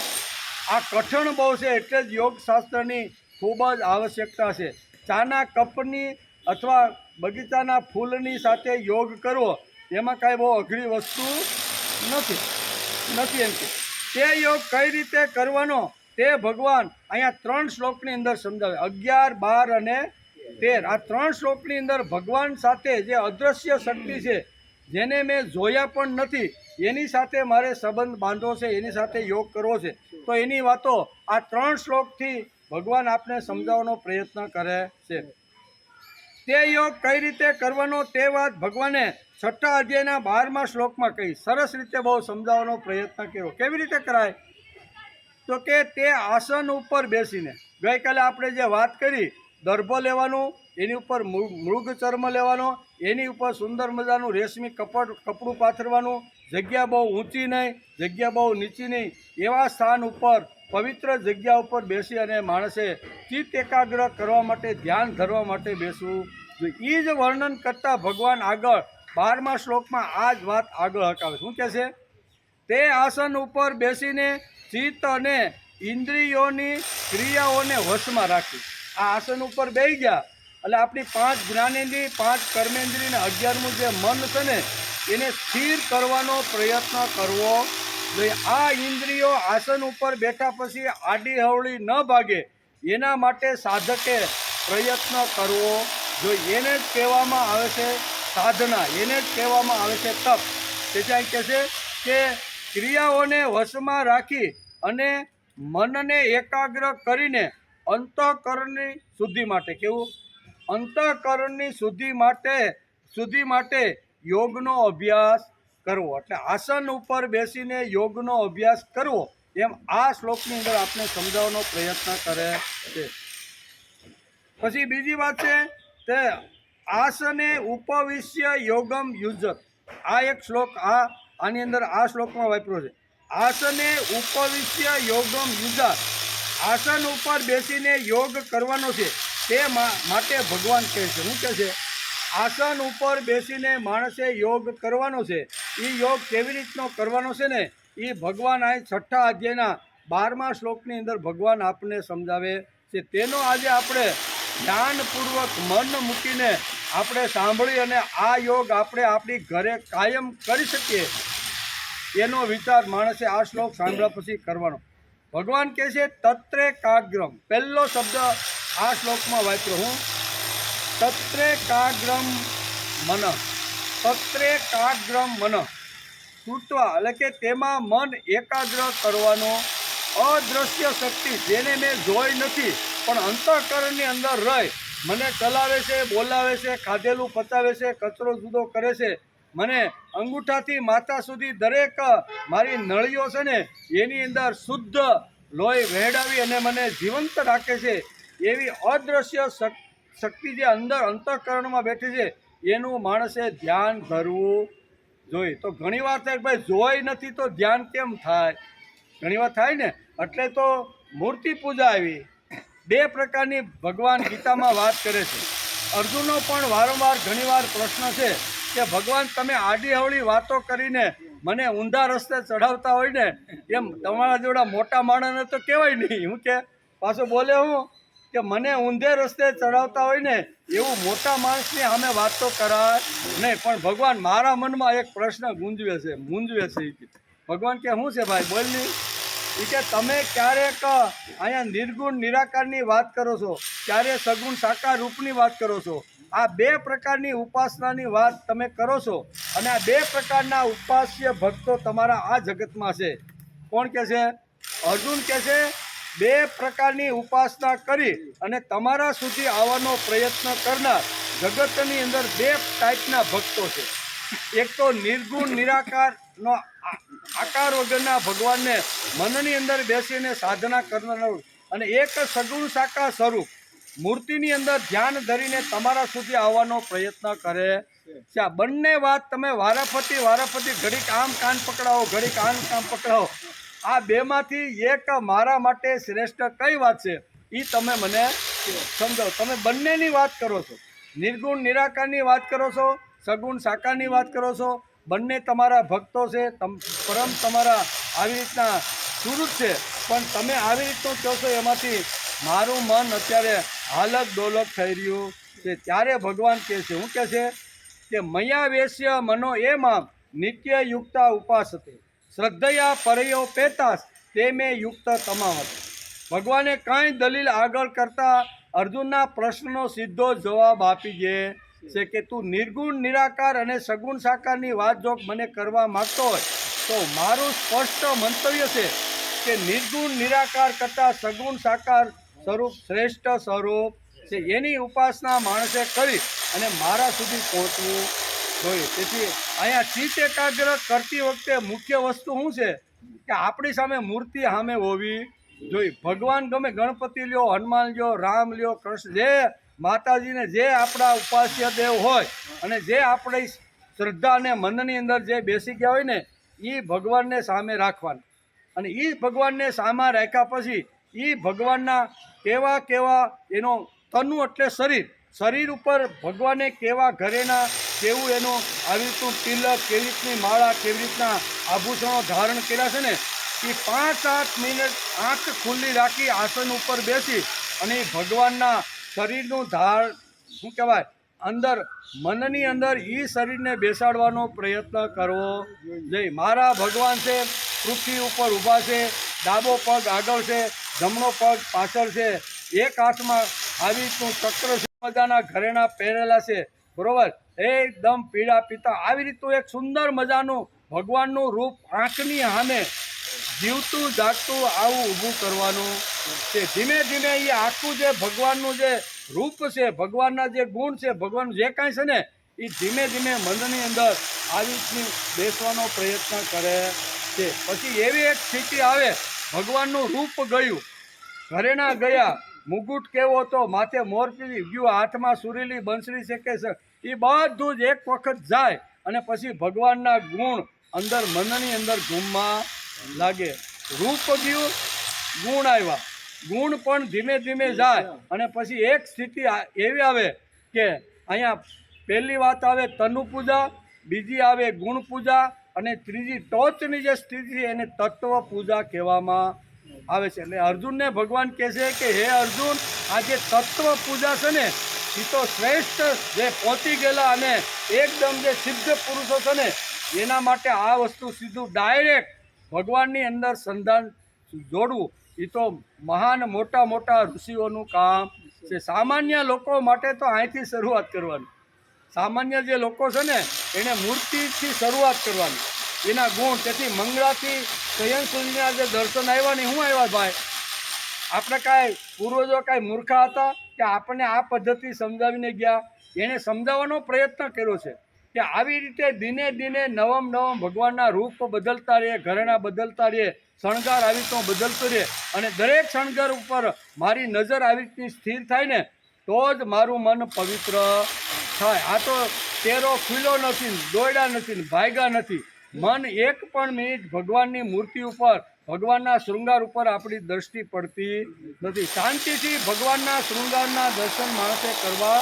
આ કઠણ બહુ છે એટલે જ યોગશાસ્ત્રની ખૂબ જ આવશ્યકતા છે. ચાના કપની અથવા બગીચાના ફૂલની સાથે યોગ કરવો એમાં કાંઈ બહુ અઘરી વસ્તુ નથી એમ કે તે યોગ કઈ રીતે કરવાનો તે ભગવાન અહીંયા 3 શ્લોકની અંદર સમજાવે. 11, 12 અને 13 આ 3 શ્લોકની અંદર ભગવાન સાથે જે અદૃશ્ય શક્તિ છે, જેને મેં જોયા પણ નથી, એની સાથે મારે સંબંધ બાંધવો છે, એની સાથે યોગ કરવો છે. તો એની વાતો આ 3 શ્લોકથી ભગવાન આપને સમજાવવાનો પ્રયત્ન કરે છે. તે યોગ કઈ રીતે કરવાનો તે વાત ભગવાને 6ઠા અધ્યાયના 12મા શ્લોકમાં કહી સરસ રીતે બહુ સમજાવવાનો પ્રયત્ન કર્યો. કેવી રીતે કરાય? તો કે તે આસન ઉપર બેસીને, ગઈકાલે આપણે જે વાત કરી, દર્ભ લેવાનું, એની ઉપર મૃગ ચર્મ લેવાનો, એની ઉપર સુંદર મજાનું રેશમી કપડું પાથરવાનું, જગ્યા બહુ ઊંચી નહીં, જગ્યા બહુ નીચી નહીં, એવા સ્થાન ઉપર પવિત્ર જગ્યા ઉપર બેસી અને માણસે ચિત્ત એકાગ્ર કરવા માટે, ધ્યાન ધરવા માટે બેસવું જોઈએ. એ જ વર્ણન કરતા ભગવાન આગળ 12મા શ્લોકમાં આ જ વાત આગળ હકાવે. શું કહે છે? તે આસન ઉપર બેસીને ચિત્ત અને ઇન્દ્રિયોની ક્રિયાઓને વશમાં રાખી. આ આસન ઉપર બેસી ગયા એટલે આપણી 5 જ્ઞાનેન્દ્રિય, 5 કર્મેન્દ્રિય અને 11મું જે મન છે ને એને સ્થિર કરવાનો પ્રયત્ન કરવો જોઈએ. આ ઇન્દ્રિયો આસન ઉપર બેઠા પછી આડી હવળી ન ભાગે એના માટે સાધકે પ્રયત્ન કરવો જોઈએ. એને જ કહેવામાં આવે છે સાધના, એને જ કહેવામાં આવે છે તપ. તેથી કહે છે કે ક્રિયાઓને વશમાં રાખી અને મનને એકાગ્ર કરીને અંતઃકરણની શુદ્ધિ માટે, કેવું? અંતઃકરણની શુદ્ધિ માટે યોગનો અભ્યાસ કરવો. એટલે આસન ઉપર બેસીને યોગનો અભ્યાસ કરવો એમ આ શ્લોકની અંદર આપણે સમજાવવાનો પ્રયત્ન કરે છે. પછી બીજી વાત છે તે આસને ઉપવિશ્ય યોગમ યુજત. આ એક શ્લોક આની અંદર આ શ્લોકમાં વાપર્યો છે. આસને ઉપવિશ્ય યોગમ યુજત. આસન ઉપર બેસીને યોગ કરવાનો છે. તે માટે ભગવાન કહે છે, શું કહે છે? આસન ઉપર બેસીને માણસે યોગ કરવાનો છે. એ યોગ કેવી રીતનો કરવાનો છે ને, એ ભગવાન આ 6થા અધ્યાયના 12મા શ્લોકની અંદર ભગવાન આપણને સમજાવે છે. તેનો આજે આપણે ધ્યાનપૂર્વક મન મૂકીને આપણે સાંભળી અને આ યોગ આપણે આપણી ઘરે કાયમ કરી શકીએ એનો વિચાર માણસે આ શ્લોક સાંભળ્યા પછી કરવાનો. ભગવાન કહે છે તત્રે કાગ્રમ. પહેલો શબ્દ આ શ્લોકમાં વાપર્યો હું, તત્રે કાગ્રમ મન. તત્રે કાગ્રમ મન તૂટવા એટલે કે તેમાં મન એકાગ્ર કરવાનો. અદ્રશ્ય શક્તિ જેને મેં જોઈ નથી પણ અંતઃકરણની અંદર રહી મને ચલાવે છે, બોલાવે છે, ખાધેલું પચાવે છે, કચરો જુદો કરે છે, મને અંગૂઠાથી માથા સુધી દરેક મારી નળીઓ છે ને એની અંદર શુદ્ધ લોહી વહેડાવી અને મને જીવંત રાખે છે. એવી અદ્રશ્ય શક્તિ જે અંદર અંતઃકરણમાં બેઠી છે એનું માણસે ધ્યાન ધરવું જોઈએ. તો ઘણીવાર થાય ભાઈ જોઈ નથી તો ધ્યાન કેમ થાય? ઘણીવાર થાય ને. એટલે તો મૂર્તિ પૂજા આવી. 2 પ્રકારની ભગવાન ગીતામાં વાત કરે છે. અર્જુનનો પણ વારંવાર ઘણીવાર પ્રશ્ન છે કે ભગવાન તમે આડી અવળી વાતો કરીને મને ઊંધા રસ્તે ચડાવતા હોય ને, એમ તમારા જેવડા મોટા માણસને તો કહેવાય નહીં. હું કે પાછો બોલે હું કે મને ઊંધે રસ્તે ચડાવતા હોય ને એવું મોટા માણસની સામે વાત તો કરાય નહીં. પણ ભગવાન મારા મનમાં એક પ્રશ્ન મૂંઝવે છે. ભગવાન કે શું છે ભાઈ બોલ નહીં? એ કે તમે ક્યારેક અહીંયા નિર્ગુણ નિરાકારની વાત કરો છો, ક્યારે સગુણ સાકાર રૂપની વાત કરો છો. આ 2 પ્રકારની ઉપાસનાની વાત તમે કરો છો અને આ 2 પ્રકારના ઉપાસ્ય ભક્તો તમારા આ જગતમાં છે. કોણ કહે છે? અર્જુન કહે છે 2 પ્રકારની ઉપાસના કરી અને તમારા સુધી આવવાનો પ્રયત્ન કરનાર જગતની અંદર 2 ટાઈપના ભક્તો છે. એક તો નિર્ગુણ નિરાકારનો આકાર વગરના ભગવાનને મનની અંદર બેસીને સાધના કરનાર, અને એક સગુણ સાકાર સ્વરૂપ મૂર્તિની અંદર ધ્યાન ધરીને તમારા સુધી આવવાનો પ્રયત્ન કરે છે. આ બંને વાત તમે વારાફરતી ઘડીક આમ કાન પકડાવો, ઘડીક આમ કાન પકડાવો. આ 2માંથી એક મારા માટે શ્રેષ્ઠ કઈ વાત છે એ તમે મને સમજાવો. તમે બંનેની વાત કરો છો, નિર્ગુણ નિરાકારની વાત કરો છો, સગુણ સાકારની વાત કરો છો. બંને તમારા ભક્તો છે, પરમ તમારા આવી રીતના સુરત છે, પણ તમે આવી રીતનું કહો છો એમાંથી મારું મન અત્યારે હાલક ડોલક થઈ રહ્યું છે. ત્યારે ભગવાન કહે છે, શું કહે છે કે મયા વેશ્ય મનો એમાં નિત્ય યુક્તા ઉપાસતે શ્રદ્ધયા પરયો પેતાસ તે મેં યુક્ત તમાવત. ભગવાને કાંઈ દલીલ આગળ કરતા અર્જુનના પ્રશ્નનો સીધો જવાબ આપી દે છે કે તું નિર્ગુણ નિરાકાર અને સગુણ સાકારની વાત જો મને કરવા માગતો હોય તો મારું સ્પષ્ટ મંતવ્ય છે કે નિર્ગુણ નિરાકાર કરતાં સગુણ સાકાર સ્વરૂપ શ્રેષ્ઠ સ્વરૂપ છે. એની ઉપાસના માણસે કરી અને મારા સુધી પહોંચવું જોઈએ. તેથી અહીંયા ચિત્ત એકાગ્ર કરતી વખતે મુખ્ય વસ્તુ શું છે કે આપણી સામે મૂર્તિ સામે હોવી જોઈએ. ભગવાન ગમે ગણપતિ લ્યો, હનુમાન લ્યો, રામ લ્યો, કૃષ્ણ, જે માતાજીને જે આપણા ઉપાસ્ય દેવ હોય અને જે આપણી શ્રદ્ધા અને મનની અંદર જે બેસી ગયા હોય ને એ ભગવાનને સામે રાખવાના. અને એ ભગવાનને સામે રાખ્યા પછી એ ભગવાનના કેવા એનો તનુ એટલે શરીર ઉપર ભગવાને કેવા ઘરેના કેવું એનું આવી રીતનું તિલક, કેવી રીતની માળા, કેવી રીતના આભૂષણો ધારણ કર્યા છે ને એ 5-8 મિનિટ આંખ ખુલ્લી રાખી આસન ઉપર બેસી અને એ ભગવાનના શરીરનું શું કહેવાય અંદર મનની અંદર એ શરીરને બેસાડવાનો પ્રયત્ન કરવો જોઈએ. મારા ભગવાન છે, પૃથ્વી ઉપર ઊભા છે, ડાબો પગ આગળ છે, જમણો પગ પાછળ છે, એક હાથમાં આવી રીતનું ચક્ર છે, મજાના ઘરેણા પહેરેલા છે, બરોબર, એકદમ પીળા પિતા આવી રીતનું એક સુંદર મજાનું ભગવાનનું રૂપ આંખની સામે જીવતું જાગતું આવું ઊભું કરવાનું છે. ધીમે ધીમે એ આખું જે ભગવાનનું જે રૂપ છે, ભગવાનના જે ગુણ છે, ભગવાન જે કાંઈ છે ને એ ધીમે ધીમે મનની અંદર આવી રીતની બેસવાનો પ્રયત્ન કરે છે. પછી એવી એક સ્થિતિ આવે ભગવાનનું રૂપ ગયું, ઘરેણા ગયા, મુગુટ કેવો હતો, માથે મોરપીંછ ગયું, હાથમાં સુરીલી બંસરી છે કે એ બધું જ એક વખત જાય અને પછી ભગવાનના ગુણ અંદર મનની અંદર ઘૂમવા લાગે. રૂપ ગયું, ગુણ આવ્યા, ગુણ પણ ધીમે ધીમે જાય અને પછી એક સ્થિતિ એવી આવે કે અહીંયા પહેલી વાત આવે તનુ પૂજા, બીજી આવે ગુણ પૂજા અને ત્રીજી ટોચની જે સ્થિતિ છે એને તત્વ પૂજા કહેવામાં આવે છે. એટલે અર્જુનને ભગવાન કહે છે કે હે અર્જુન, આ જે તત્વ પૂજા છે ને એ તો શ્રેષ્ઠ જે પહોંચી ગયેલા અને એકદમ જે સિદ્ધ પુરુષો છે ને એના માટે આ વસ્તુ સીધું ડાયરેક્ટ ભગવાનની અંદર સંધાન જોડવું એ તો મહાન મોટા મોટા ઋષિઓનું કામ છે. સામાન્ય લોકો માટે તો અહીંથી શરૂઆત કરવાની. સામાન્ય જે લોકો છે ને એને મૂર્તિથી શરૂઆત કરવાની, એના ગુણ. તેથી મંગળાથી શયન સુધીના જે દર્શન આવ્યા ને શું આવ્યા ભાઈ? આપણે કાંઈ પૂર્વજો કાંઈ મૂર્ખા હતા કે આપણને આ પદ્ધતિ સમજાવીને ગયા? એણે સમજાવવાનો પ્રયત્ન કર્યો છે કે આવી રીતે દિને દિને નવમ ભગવાનના રૂપ બદલતા રહે, ઘરેણા બદલતા રહે, શણગાર આવી રીતનો બદલતો રહે અને દરેક શણગાર ઉપર મારી નજર આવી રીતની સ્થિર થાય ને તો જ મારું મન પવિત્ર થાય. આ તો ચહેરો ખુલ્લો નથી, દોડ્યા નથી, ભાગ્યા નથી. મન એક પણ મિનિટ ભગવાનની મૂર્તિ ઉપર, ભગવાનના શૃંગાર ઉપર આપણી દ્રષ્ટિ પડતી નથી. શાંતિથી ભગવાનના શૃંગારના દર્શન માણસે કરવા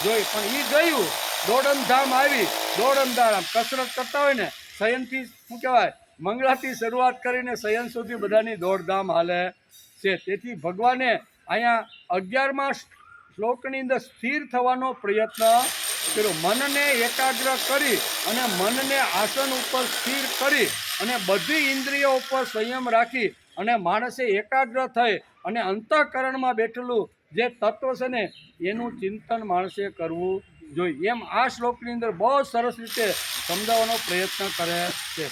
જોઈએ. પણ એ ગયું દોડમધામ આવી, દોડમધામ કસરત કરતા હોય ને શયનથી શું કહેવાય, મંગળાથી શરૂઆત કરીને શયન સુધી બધાની દોડધામ હાલે છે. તેથી ભગવાને અહીંયા 11મા શ્લોકની અંદર સ્થિર થવાનો પ્રયત્ન કર્યો. મનને એકાગ્ર કરી અને મનને આસન ઉપર સ્થિર કરી અને બધી ઇન્દ્રિયો ઉપર સંયમ રાખી અને માણસે એકાગ્ર થઈ અને અંતઃકરણમાં બેઠેલું જે તત્વ છે ને એનું ચિંતન માણસે કરવું જોઈએ. એમ આ શ્લોકની અંદર બહુ સરસ રીતે સમજાવવાનો પ્રયત્ન કરે છે.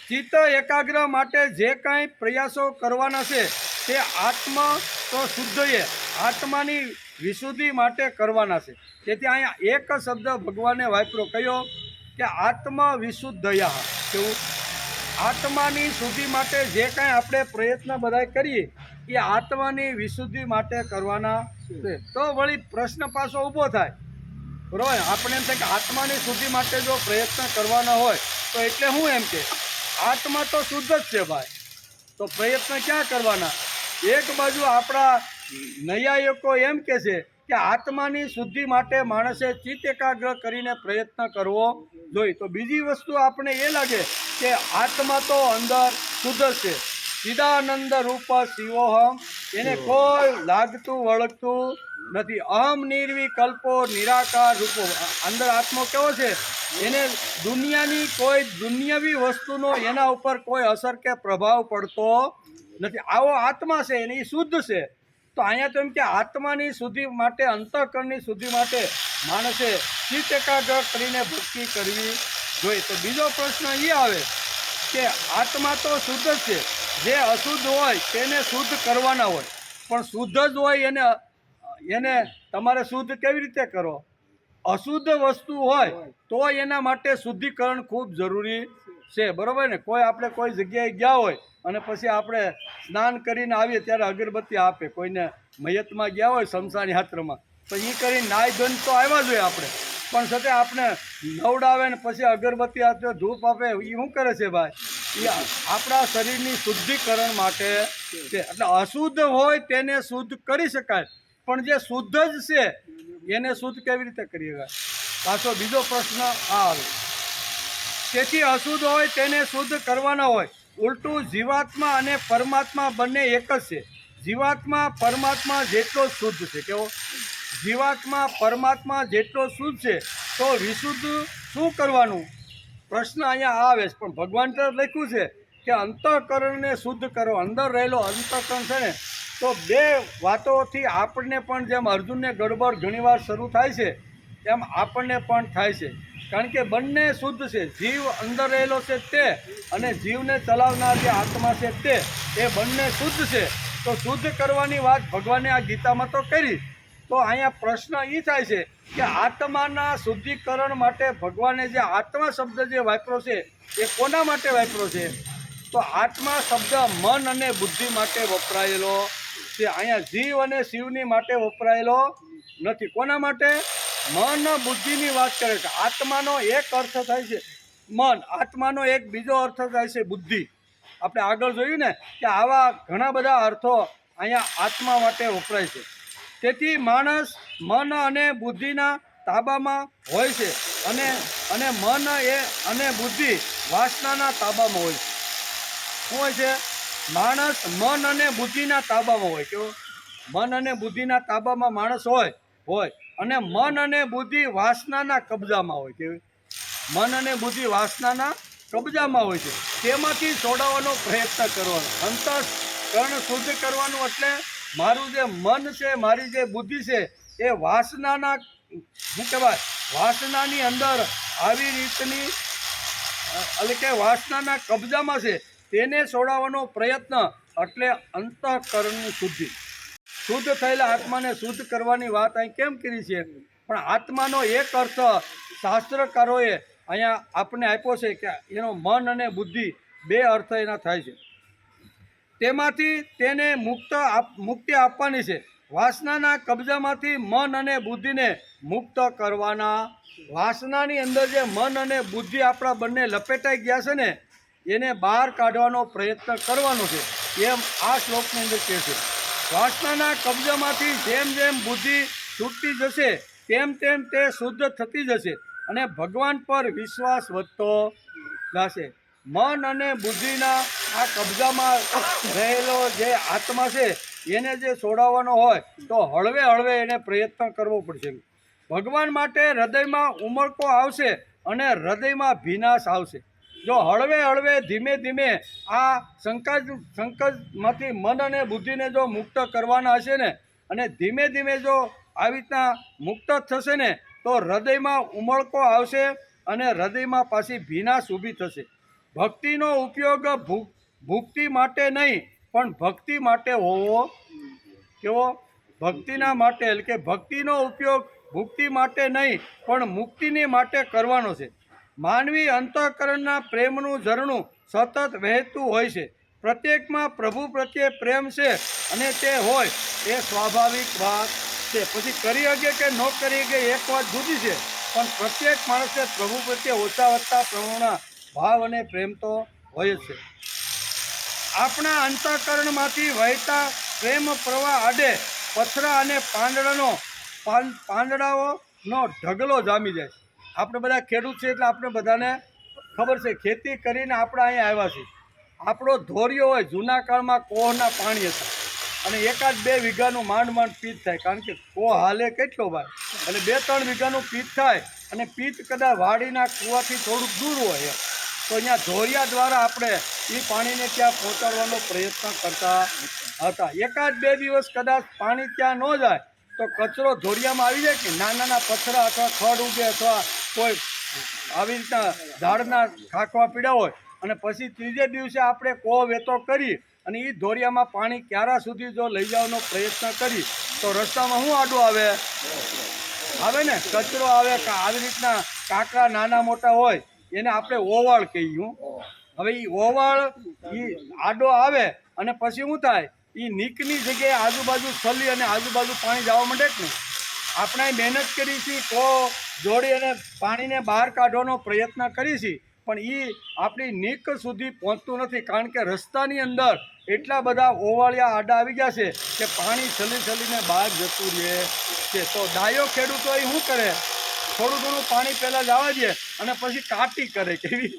ચિત્ત એકાગ્ર માટે જે કાંઈ પ્રયાસો કરવાના છે તે આત્મા તો શુદ્ધએ, આત્માની વિશુદ્ધિ માટે કરવાના છે. તેથી અહીંયા એક શબ્દ ભગવાને વાપર્યો, કયો કે આત્મ વિશુદ્ધયા. કેવું? આત્માની શુદ્ધિ માટે જે કાંઈ આપણે પ્રયત્ન બધા કરીએ એ આત્માની વિશુદ્ધિ માટે કરવાના છે. તો વળી પ્રશ્ન પાછો ઊભો થાય, બરાબર? આપણે એમ થાય કે આત્માની શુદ્ધિ માટે જો પ્રયત્ન કરવાના હોય તો એટલે હું એમ કે આત્મા તો શુદ્ધ જ છે ભાઈ, તો પ્રયત્ન ક્યાં કરવાના? એક બાજુ આપણા નૈયાયકો એમ કહે છે કે આત્માની શુદ્ધિ માટે માણસે ચિત્ત એકાગ્ર કરીને પ્રયત્ન કરવો જોઈએ. તો બીજી વસ્તુ આપણે એ લાગે કે આત્મા તો અંદર શુદ્ધ છે, ચિદાનંદ રૂપ શિવોહમ, એને કોઈ લાગતું વળગતું નથી. અહમ નિર્વિકલ્પો નિરાકાર રૂપો, અંદર આત્મો કેવો છે? એને દુનિયાની કોઈ દુનિયાવી વસ્તુનો એના ઉપર કોઈ અસર કે પ્રભાવ પડતો નથી. આવો આત્મા છે અને એ શુદ્ધ છે. તો અહીંયા તો એમ કે આત્માની શુદ્ધિ માટે, અંતઃકરણની શુદ્ધિ માટે માણસે ચિત્ત એકાગ્ર કરીને ભક્તિ કરવી જોઈએ. તો બીજો પ્રશ્ન એ આવે કે આત્મા તો શુદ્ધ જ છે, જે અશુદ્ધ હોય તેને શુદ્ધ કરવાના હોય, પણ શુદ્ધ જ હોય એને તમારે શુદ્ધ કેવી રીતે કરો? અશુદ્ધ વસ્તુ હોય તો એના માટે શુદ્ધિકરણ ખૂબ જરૂરી છે, બરાબર ને? આપણે કોઈ જગ્યાએ ગયા હોય અને પછી આપણે સ્નાન કરીને આવીએ ત્યારે અગરબત્તી આપે. કોઈને મયતમાં ગયા હોય શમશાન યાત્રામાં તો એ કરીને નાય ધોઈને તો આવ્યા જોઈએ આપણે, પણ છતાં આપણે નવડાવે ને પછી અગરબત્તી આપે, ધૂપ આપે, એ શું કરે છે ભાઈ? એ આપણા શરીરની શુદ્ધિકરણ માટે છે. એટલે અશુદ્ધ હોય તેને શુદ્ધ કરી શકાય, પણ જે શુદ્ધ જ છે એને શુદ્ધ કેવી રીતે કરી શકાય? પાછો બીજો પ્રશ્ન આ આવે. તેથી અશુદ્ધ હોય તેને શુદ્ધ કરવાના હોય. ઉલટું જીવાત્મા અને પરમાત્મા બંને એક જ છે. જીવાત્મા પરમાત્મા જેટલો શુદ્ધ છે. કેવો? જીવાત્મા પરમાત્મા જેટલો શુદ્ધ છે તો વિશુદ્ધ શું કરવાનું? પ્રશ્ન અહીંયા આવે છે. પણ ભગવાન તો લખ્યું છે કે અંતઃકરણને શુદ્ધ કરો. અંદર રહેલો અંતઃકરણ છે ને, તો બે વાતોથી આપણને પણ, જેમ અર્જુનને ગડબડ ઘણીવાર શરૂ થાય છે તેમ આપણને પણ થાય છે. કારણ કે બંને શુદ્ધ છે. જીવ અંદર રહેલો છે તે અને જીવને ચલાવનાર જે આત્મા છે તે, એ બંને શુદ્ધ છે. તો શુદ્ધ કરવાની વાત ભગવાને આ ગીતામાં તો કરી. તો અહીંયા પ્રશ્ન એ થાય છે કે આત્માના શુદ્ધિકરણ માટે ભગવાને જે આત્મા શબ્દ જે વાપર્યો છે એ કોના માટે વાપર્યો છે? તો આત્મા શબ્દ મન અને બુદ્ધિ માટે વપરાયેલો છે. અહીંયા જીવ અને શિવની માટે વપરાયેલો નથી. કોના માટે? મન બુદ્ધિની વાત કરે છે. આત્માનો એક અર્થ થાય છે મન, આત્માનો એક બીજો અર્થ થાય છે બુદ્ધિ. આપણે આગળ જોયું ને કે આવા ઘણા બધા અર્થો અહીંયા આત્મા માટે વપરાય છે. તેથી માણસ મન અને બુદ્ધિના તાબામાં હોય છે અને મન અને બુદ્ધિ વાસનાના તાબામાં હોય છે. શું હોય છે? માણસ મન અને બુદ્ધિના તાબામાં હોય. કેવું? મન અને બુદ્ધિના તાબામાં માણસ હોય અને મન અને બુદ્ધિ વાસનાના કબજામાં હોય. કેવી? મન અને બુદ્ધિ વાસનાના કબજામાં હોય છે. તેમાંથી છોડાવવાનો પ્રયત્ન કરવાનો. અંતઃકરણ શુદ્ધ કરવાનું એટલે મારું જે મન છે, મારી જે બુદ્ધિ છે, એ વાસનાના શું કહેવાય, વાસનાની અંદર આવી રીતની એટલે કે વાસનાના કબજામાં છે, તેને છોડાવવાનો પ્રયત્ન એટલે અંતઃકરણની શુદ્ધિ. શુદ્ધ થયેલા આત્માને શુદ્ધ કરવાની વાત અહીં કેમ કરી છે? પણ આત્માનો એક અર્થ શાસ્ત્રકારોએ અહીંયા આપણને આપ્યો છે કે એનો મન અને બુદ્ધિ બે અર્થ એના થાય છે. તેમાંથી તેને મુક્તિ આપવાની છે. વાસનાના કબજામાંથી મન અને બુદ્ધિને મુક્ત કરવાના. વાસનાની અંદર જે મન અને બુદ્ધિ આપણા બંને લપેટાઈ ગયા છે ને, એને બહાર કાઢવાનો પ્રયત્ન કરવાનો છે, એમ આ શ્લોકની અંદર કહે છે. વાસનાના કબજામાંથી જેમ જેમ બુદ્ધિ છૂટતી જશે તેમ તેમ તે શુદ્ધ થતી જશે અને ભગવાન પર વિશ્વાસ વધતો જશે. મન અને બુદ્ધિના આ કબજામાં રહેલો જે આત્મા છે, એને જે છોડાવવાનો હોય તો હળવે હળવે એને પ્રયત્ન કરવો પડશે. ભગવાન માટે હૃદયમાં ઉમળકો આવશે અને હૃદયમાં ભીનાશ આવશે. જો હળવે હળવે ધીમે ધીમે આ સંકટમાંથી મન અને બુદ્ધિને જો મુક્ત કરવાના હશે ને, અને ધીમે ધીમે જો આવી રીતના મુક્ત થશે ને, તો હૃદયમાં ઉમળકો આવશે અને હૃદયમાં પાછી ભીનાશ ઊભી થશે. ભક્તિનો ઉપયોગ ભુક્તિ માટે નહીં પણ ભક્તિ માટે હોવો. કેવો? ભક્તિના માટે, એટલે કે ભક્તિનો ઉપયોગ ભુક્તિ માટે નહીં પણ મુક્તિની માટે કરવાનો છે. માનવી અંતઃકરણના પ્રેમનું ઝરણું સતત વહેતું હોય છે. પ્રત્યેકમાં પ્રભુ પ્રત્યે પ્રેમ છે અને તે હોય એ સ્વાભાવિક વાત છે. પછી કરી શકે કે ન કરી શકે એક વાત જુદી છે, પણ પ્રત્યેક માણસે પ્રભુ પ્રત્યે ઓછા વધતા પ્રમાણના ભાવ અને પ્રેમ તો હોય જ છે. આપણા અંતઃકરણમાંથી વહેતા પ્રેમ પ્રવાહ આડે પથરા અને પાંદડાઓનો ઢગલો જામી જાય છે. આપણે બધા ખેડૂત છે એટલે આપણે બધાને ખબર છે, ખેતી કરીને આપણે અહીંયા આવ્યા છીએ. આપણો ધોરિયો હોય, જૂના કાળમાં કોહના પાણી હતા અને 1-2 વીઘાનું માંડ પીત થાય, કારણ કે કોહ હાલે કેટલો ભાઈ, એટલે 2-3 વીઘાનું પીત થાય અને પીત કદાચ વાડીના કૂવાથી થોડુંક દૂર હોય તો અહીંયા ધોરિયા દ્વારા આપણે એ પાણીને ત્યાં પહોંચાડવાનો પ્રયત્ન કરતા હતા. 1-2 દિવસ કદાચ પાણી ત્યાં ન જાય તો કચરો ધોરિયામાં આવી જાય કે નાના પથરા અથવા ખડ ઉગે અથવા કોઈ આવી રીતના ઝાડના ખાખવા પીડા હોય, અને પછી ત્રીજે દિવસે આપણે કોહ વેતો કરી અને એ ધોરિયામાં પાણી ક્યારા સુધી જો લઈ જવાનો પ્રયત્ન કરી તો રસ્તામાં શું આડું આવે ને, કચરો આવે. આવી રીતના કાંકરા નાના મોટા હોય એને આપણે ઓવાળ કહીએ. હવે એ ઓવાળ એ આડો આવે અને પછી શું થાય, એ નીકની જગ્યાએ આજુબાજુ છલી અને આજુબાજુ પાણી જવા માંડે કે નહીં. આપણે મહેનત કરી છે, કોહ જોડી અને પાણીને બહાર કાઢવાનો પ્રયત્ન કરી છે, પણ એ આપણી નીક સુધી પહોંચતું નથી, કારણ કે રસ્તાની અંદર એટલા બધા ઓવાળિયા આડા આવી ગયા છે કે પાણી છલીને બહાર જતું રહે છે. તો ડાયો ખેડૂતો એ શું કરે, થોડું ઘણું પાણી પહેલાં જવા દે અને પછી કાટી કરે. કેવી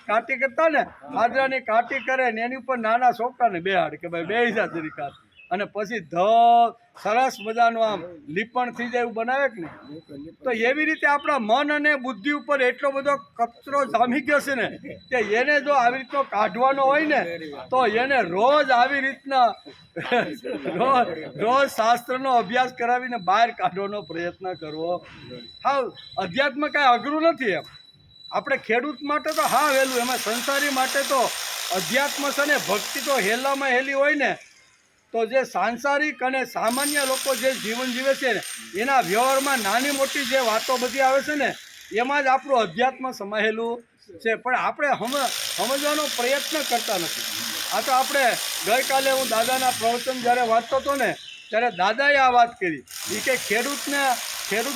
કાટી કરતા ને, હાજરાની કાટી કરે ને એની ઉપર નાના છોકરાને બેહાડ કે ભાઈ બે જા જરી કાટ, અને પછી સરસ મજાનું આમ લીપણ થઈ જાય એવું બનાવે કે ને. તો એવી રીતે આપણા મન અને બુદ્ધિ ઉપર એટલો બધો કચરો જામી ગયો છે ને કે એને જો આવી રીતનો કાઢવાનો હોય ને તો એને રોજ આવી રીતના રોજ શાસ્ત્રનો અભ્યાસ કરાવીને બહાર કાઢવાનો પ્રયત્ન કરવો. હા, અધ્યાત્મ કાંઈ અઘરું નથી. એમ આપણે ખેડૂત માટે તો હા વહેલું, એમાં સંસારી માટે તો અધ્યાત્મ છે ને ભક્તિ તો હેલામાં હેલી હોય ને. તો જે સાંસારિક અને સામાન્ય લોકો જે જીવન જીવે છે ને એના વ્યવહારમાં નાની મોટી જે વાતો બધી આવે છે ને એમાં જ આપણું અધ્યાત્મ સમાયેલું છે, પણ આપણે સમજવાનો પ્રયત્ન કરતા નથી. આ તો આપણે ગઈકાલે હું દાદાના પ્રવચન જ્યારે વાંચતો હતો ને ત્યારે દાદાએ આ વાત કરી કે ખેડૂત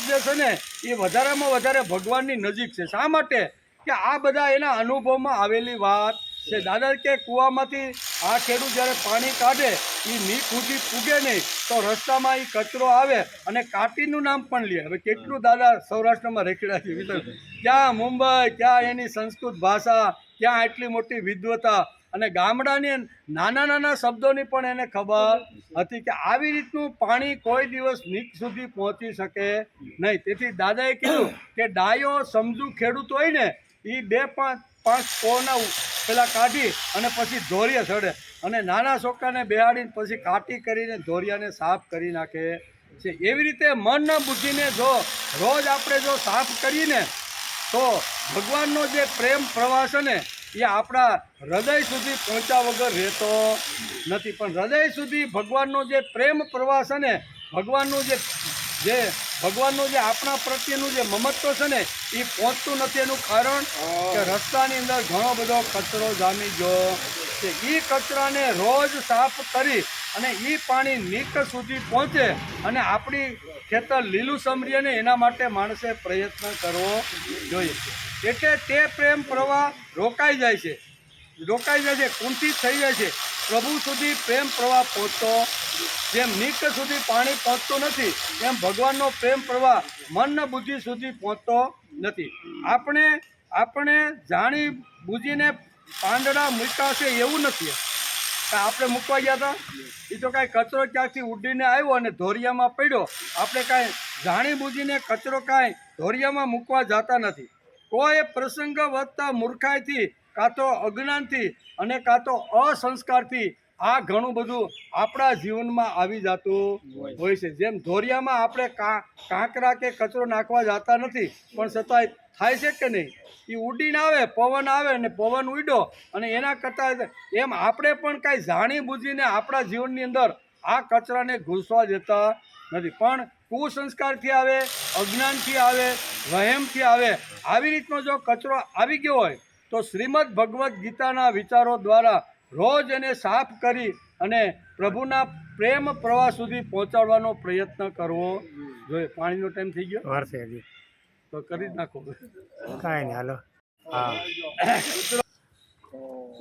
જે છે ને એ વધારેમાં વધારે ભગવાનની નજીક છે. શા માટે? કે આ બધા એના અનુભવમાં આવેલી વાત છે દાદા કે કૂવામાંથી આ ખેડૂત જ્યારે પાણી કાઢે એ નીક સુધી પૂગે નહીં તો રસ્તામાં એ કચરો આવે અને કાટીનું નામ પણ લે. હવે કેટલું દાદા સૌરાષ્ટ્રમાં રેખડા છે વિતર, ક્યાં મુંબઈ, ક્યાં એની સંસ્કૃત ભાષા, ક્યાં એટલી મોટી વિદ્વતા, અને ગામડાની નાના નાના શબ્દોની પણ એને ખબર હતી કે આવી રીતનું પાણી કોઈ દિવસ નીચ સુધી પહોંચી શકે નહીં. તેથી દાદાએ કીધું કે ડાયો સમજુ ખેડૂત હોય ને એ 2-5 કોના પેલા કાઢી અને પછી ધોરિયા ચડે અને નાના છોકરાને બેહાડીને પછી કાટી કરીને ધોરિયાને સાફ કરી નાખે છે. એવી રીતે મન બુદ્ધિને જો રોજ આપણે જો સાફ કરીને તો ભગવાનનો જે પ્રેમ પ્રવાહ છે ને એ આપણા હૃદય સુધી પહોંચ્યા વગર રહેતો નથી. પણ હૃદય સુધી ભગવાનનો જે પ્રેમ પ્રવાહ છે ને ભગવાનનું ભગવાનનું જે આપણા પ્રત્યેનું જે મમત્વ છે ને એ પહોંચતું નથી. એનું કારણ કે રસ્તાની અંદર ઘણો બધો કચરો જામી ગયો છે. એ કચરાને રોજ સાફ કરી અને એ પાણી નીક સુધી પહોંચે અને આપણી ખેતર લીલું સમરીએ ને એના માટે માણસે પ્રયત્ન કરવો જોઈએ. એટલે તે પ્રેમ પ્રવાહ રોકાઈ જાય છે, કુંઠિત થઈ જાય છે. પ્રભુ સુધી પ્રેમ પ્રવાહ પહોંચતો જેમ નીક સુધી પાણી પહોંચતું નથી એમ ભગવાનનો પ્રેમ પ્રવાહ મન બુદ્ધિ સુધી પહોંચતો નથી. આપણે જાણી બુજીને પાંદડા મૂક્યા છે એવું નથી કે આપણે મૂકવા ગયા હતા એ તો કાંઈ કચરો ક્યાંકથી ઉડીને આવ્યો અને ધોરિયામાં પડ્યો. આપણે કાંઈ જાણી બુજીને કચરો કાંઈ ધોરિયામાં મૂકવા જતા નથી. કોઈ પ્રસંગ વધતા મૂર્ખાઈથી કાં તો અજ્ઞાનથી અને કાં તો અસંસ્કારથી આ ઘણું બધું આપણા જીવનમાં આવી જતું હોય છે. જેમ ધોરિયામાં આપણે કાંકરા કે કચરો નાખવા જતા નથી પણ છતાંય થાય છે કે નહીં, એ ઉડીને આવે, પવન આવે અને પવન ઉડ્યો અને એના કરતાં એમ આપણે પણ કાંઈ જાણી બુજીને આપણા જીવનની અંદર આ કચરાને ઘૂસવા દેતા નથી. પણ કુસંસ્કારથી આવે, અજ્ઞાનથી આવે, વહેમથી આવે, આવી રીતનો જો કચરો આવી ગયો હોય તો શ્રીમદ ભગવદ્ ગીતાના વિચારો દ્વારા રોજ એને સાફ કરી અને પ્રભુના પ્રેમ પ્રવાહ સુધી પહોંચાડવાનો પ્રયત્ન કરવો જોઈએ. પાણીનો ટાઈમ થઈ ગયો વારસે હજી તો કરી જ નાખો. કાંઈ નહીં, હાલો. હા,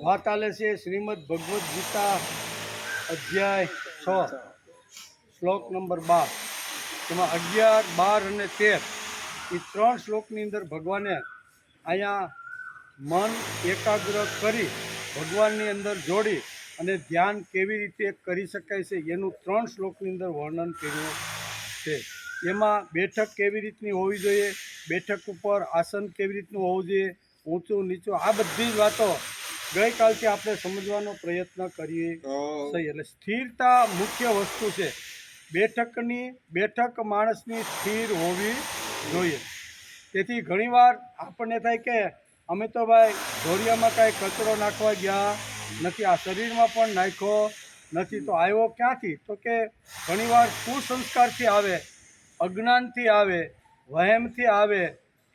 વાત ચાલે છે શ્રીમદ ભગવદ્ ગીતા અધ્યાય 6 શ્લોક નંબર 12. એમાં 11, 12 અને 13 એ 3 શ્લોકની અંદર ભગવાને અહીંયા મન એકાગ્ર કરી ભગવાનની અંદર જોડી અને ધ્યાન કેવી રીતે કરી શકાય છે એનું 3 શ્લોકની અંદર વર્ણન કર્યું છે. એમાં બેઠક કેવી રીતની હોવી જોઈએ, બેઠક ઉપર આસન કેવી રીતનું હોવું જોઈએ, ઊંચું નીચું, આ બધી જ વાતો ગઈકાલથી આપણે સમજવાનો પ્રયત્ન કરીએ છીએ. એટલે સ્થિરતા મુખ્ય વસ્તુ છે. બેઠક માણસની સ્થિર હોવી જોઈએ. તેથી ઘણીવાર આપણને થાય કે અમે તો ભાઈ ધોરિયામાં કાંઈ કચરો નાખવા ગયા નથી, આ શરીરમાં પણ નાખ્યો નથી, તો આવ્યો ક્યાંથી? તો કે ઘણીવાર કુસંસ્કારથી આવે, અજ્ઞાનથી આવે, વહેમથી આવે,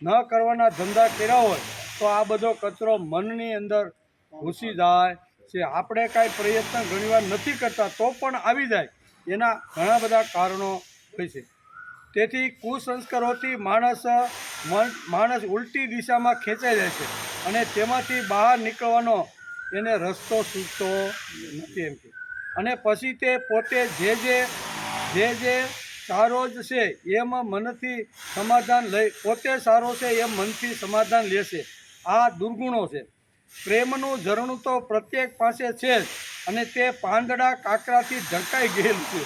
ન કરવાના ધંધા કર્યા હોય તો આ બધો કચરો મનની અંદર ઘૂસી જાય છે. આપણે કાંઈ પ્રયત્ન ઘણીવાર નથી કરતા તો પણ આવી જાય. એના ઘણા બધા કારણો હોય છે. તેથી કુસંસ્કારોથી માણસ ઉલટી દિશામાં ખેંચાઈ જાય છે અને તેમાંથી બહાર નીકળવાનો એને રસ્તો સૂચતો નથી એમ કે. અને પછી તે પોતે જે સારો જ છે એમ મનથી સમાધાન પોતે સારો છે એમ મનથી સમાધાન લેશે. આ દુર્ગુણો છે. પ્રેમનું ઝરણું તો પ્રત્યેક પાસે છે જ અને તે પાંદડા કાંકરાથી ઢંકાઈ ગયેલું છે.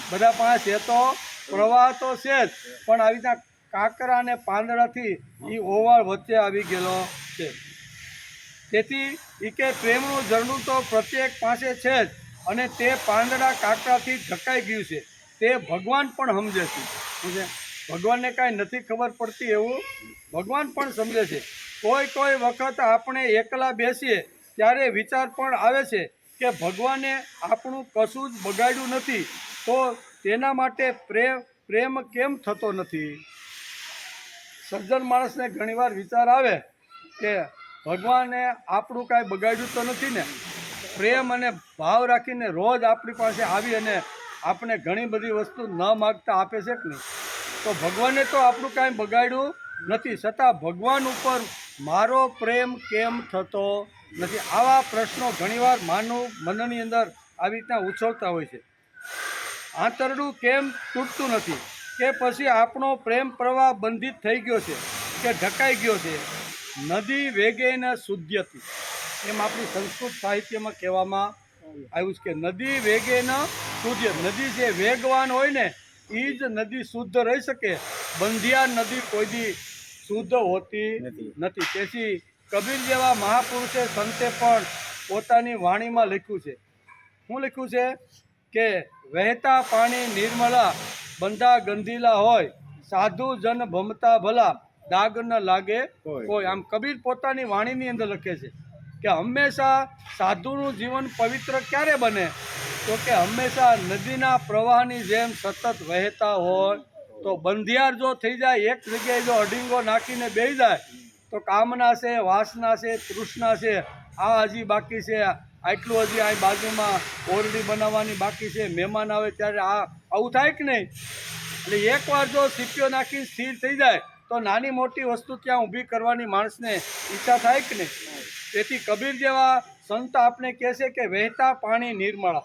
બધા પાસે છે તો પ્રવાહ તો છે જ, પણ આવી રીતના કાંકરા અને પાંદડાથી એ ઓવાળ વચ્ચે આવી ગયેલો છે. તેથી એ કે પ્રેમનું ઝરણું તો પ્રત્યેક પાસે છે જ અને તે પાંદડા કાંકરાથી ઢંકાઈ ગયું છે. તે ભગવાન પણ સમજે છે. ભગવાનને કાંઈ નથી ખબર પડતી એવું ભગવાન પણ સમજે છે. કોઈ વખત આપણે એકલા બેસીએ ત્યારે વિચાર પણ આવે છે કે ભગવાને આપણું કશું જ બગાડ્યું નથી તો તેના માટે પ્રેમ કેમ થતો નથી? સજ્જન માણસને ઘણીવાર વિચાર આવે કે ભગવાને આપણું કાંઈ બગાડ્યું તો નથી ને. પ્રેમ અને ભાવ રાખીને રોજ આપણી પાસે આવી અને આપણે ઘણી બધી વસ્તુ ન માગતા આપે છે કે નહીં? તો ભગવાને તો આપણું કાંઈ બગાડ્યું નથી, છતાં ભગવાન ઉપર મારો પ્રેમ કેમ થતો નથી? આવા પ્રશ્નો ઘણીવાર માનવ મનની અંદર આવી રીતના ઉછળતા હોય છે. આંતરડું કેમ તૂટતું નથી? કે પછી આપણો પ્રેમ પ્રવાહ બંધિત થઈ ગયો છે કે ઢકાઈ ગયો છે? નદી વેગેન શુદ્ધ્યતિ, એમ આપણી સંસ્કૃત સાહિત્યમાં કહેવામાં આવ્યું છે કે નદી વેગેન શુદ્ધ. નદી જે વેગવાન હોય ને એ જ નદી શુદ્ધ રહી શકે. બંધિયાર નદી કોઈ દી શુદ્ધ હોતી નથી. તેથી કબીર જેવા મહાપુરુષે સંતે પણ પોતાની વાણીમાં લખ્યું છે. શું લખ્યું છે? કે વહેતા પાણી નિર્મળા, બંધા ગંધીલા હોય, સાધુ જન ભમતા ભલા, દાગ ન લાગે કોઈ. આમ કબીર પોતાની વાણીની અંદર લખે છે કે હંમેશા સાધુનું જીવન પવિત્ર ક્યારે બને? તો કે હંમેશા નદીના પ્રવાહની જેમ સતત વહેતા હોય. તો બંધિયાર જો થઈ જાય, એક જગ્યાએ જો અડીંગો નાખીને બેસી જાય તો કામના છે, વાસના છે, તૃષ્ણા છે, આ હજી બાકી છે, આટલું હજી આ બાજુમાં ઓરડી બનાવવાની બાકી છે, મહેમાન આવે ત્યારે આવું થાય કે નહીં? એટલે એકવાર જો સીપીઓ નાખી સ્થિર થઈ જાય તો નાની મોટી વસ્તુ ત્યાં ઊભી કરવાની માણસને ઈચ્છા થાય કે નહીં? તેથી કબીર જેવા સંત આપણે કહે છે કે વહેતા પાણી નિર્મળા.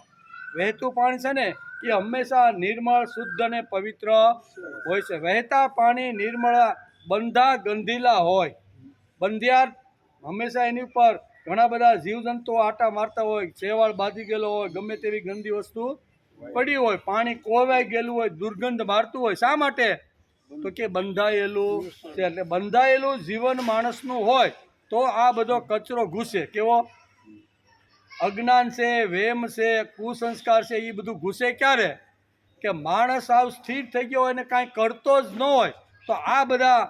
વહેતું પાણી છે ને એ હંમેશા નિર્મળ, શુદ્ધ અને પવિત્ર હોય છે. વહેતા પાણી નિર્મળા, બંધા ગંધીલા હોય. બંધિયાર હંમેશા એની ઉપર ઘણા બધા જીવજંતુઓ આટા મારતા હોય, શેવાળ બાજી ગયેલો હોય, ગમે તેવી ગંદી વસ્તુ પડી હોય, પાણી કોવાઈ ગયેલું હોય, દુર્ગંધ મારતું હોય. શા માટે? તો કે બંધાયેલું છે. એટલે બંધાયેલું જીવન માણસનું હોય તો આ બધો કચરો ઘૂસે. કેવો? અજ્ઞાન છે, વેમ છે, કુસંસ્કાર છે, એ બધું ઘૂસે ક્યારે? કે માણસ સાવ સ્થિર થઈ ગયો હોય ને કાંઈ કરતો જ ન હોય તો આ બધા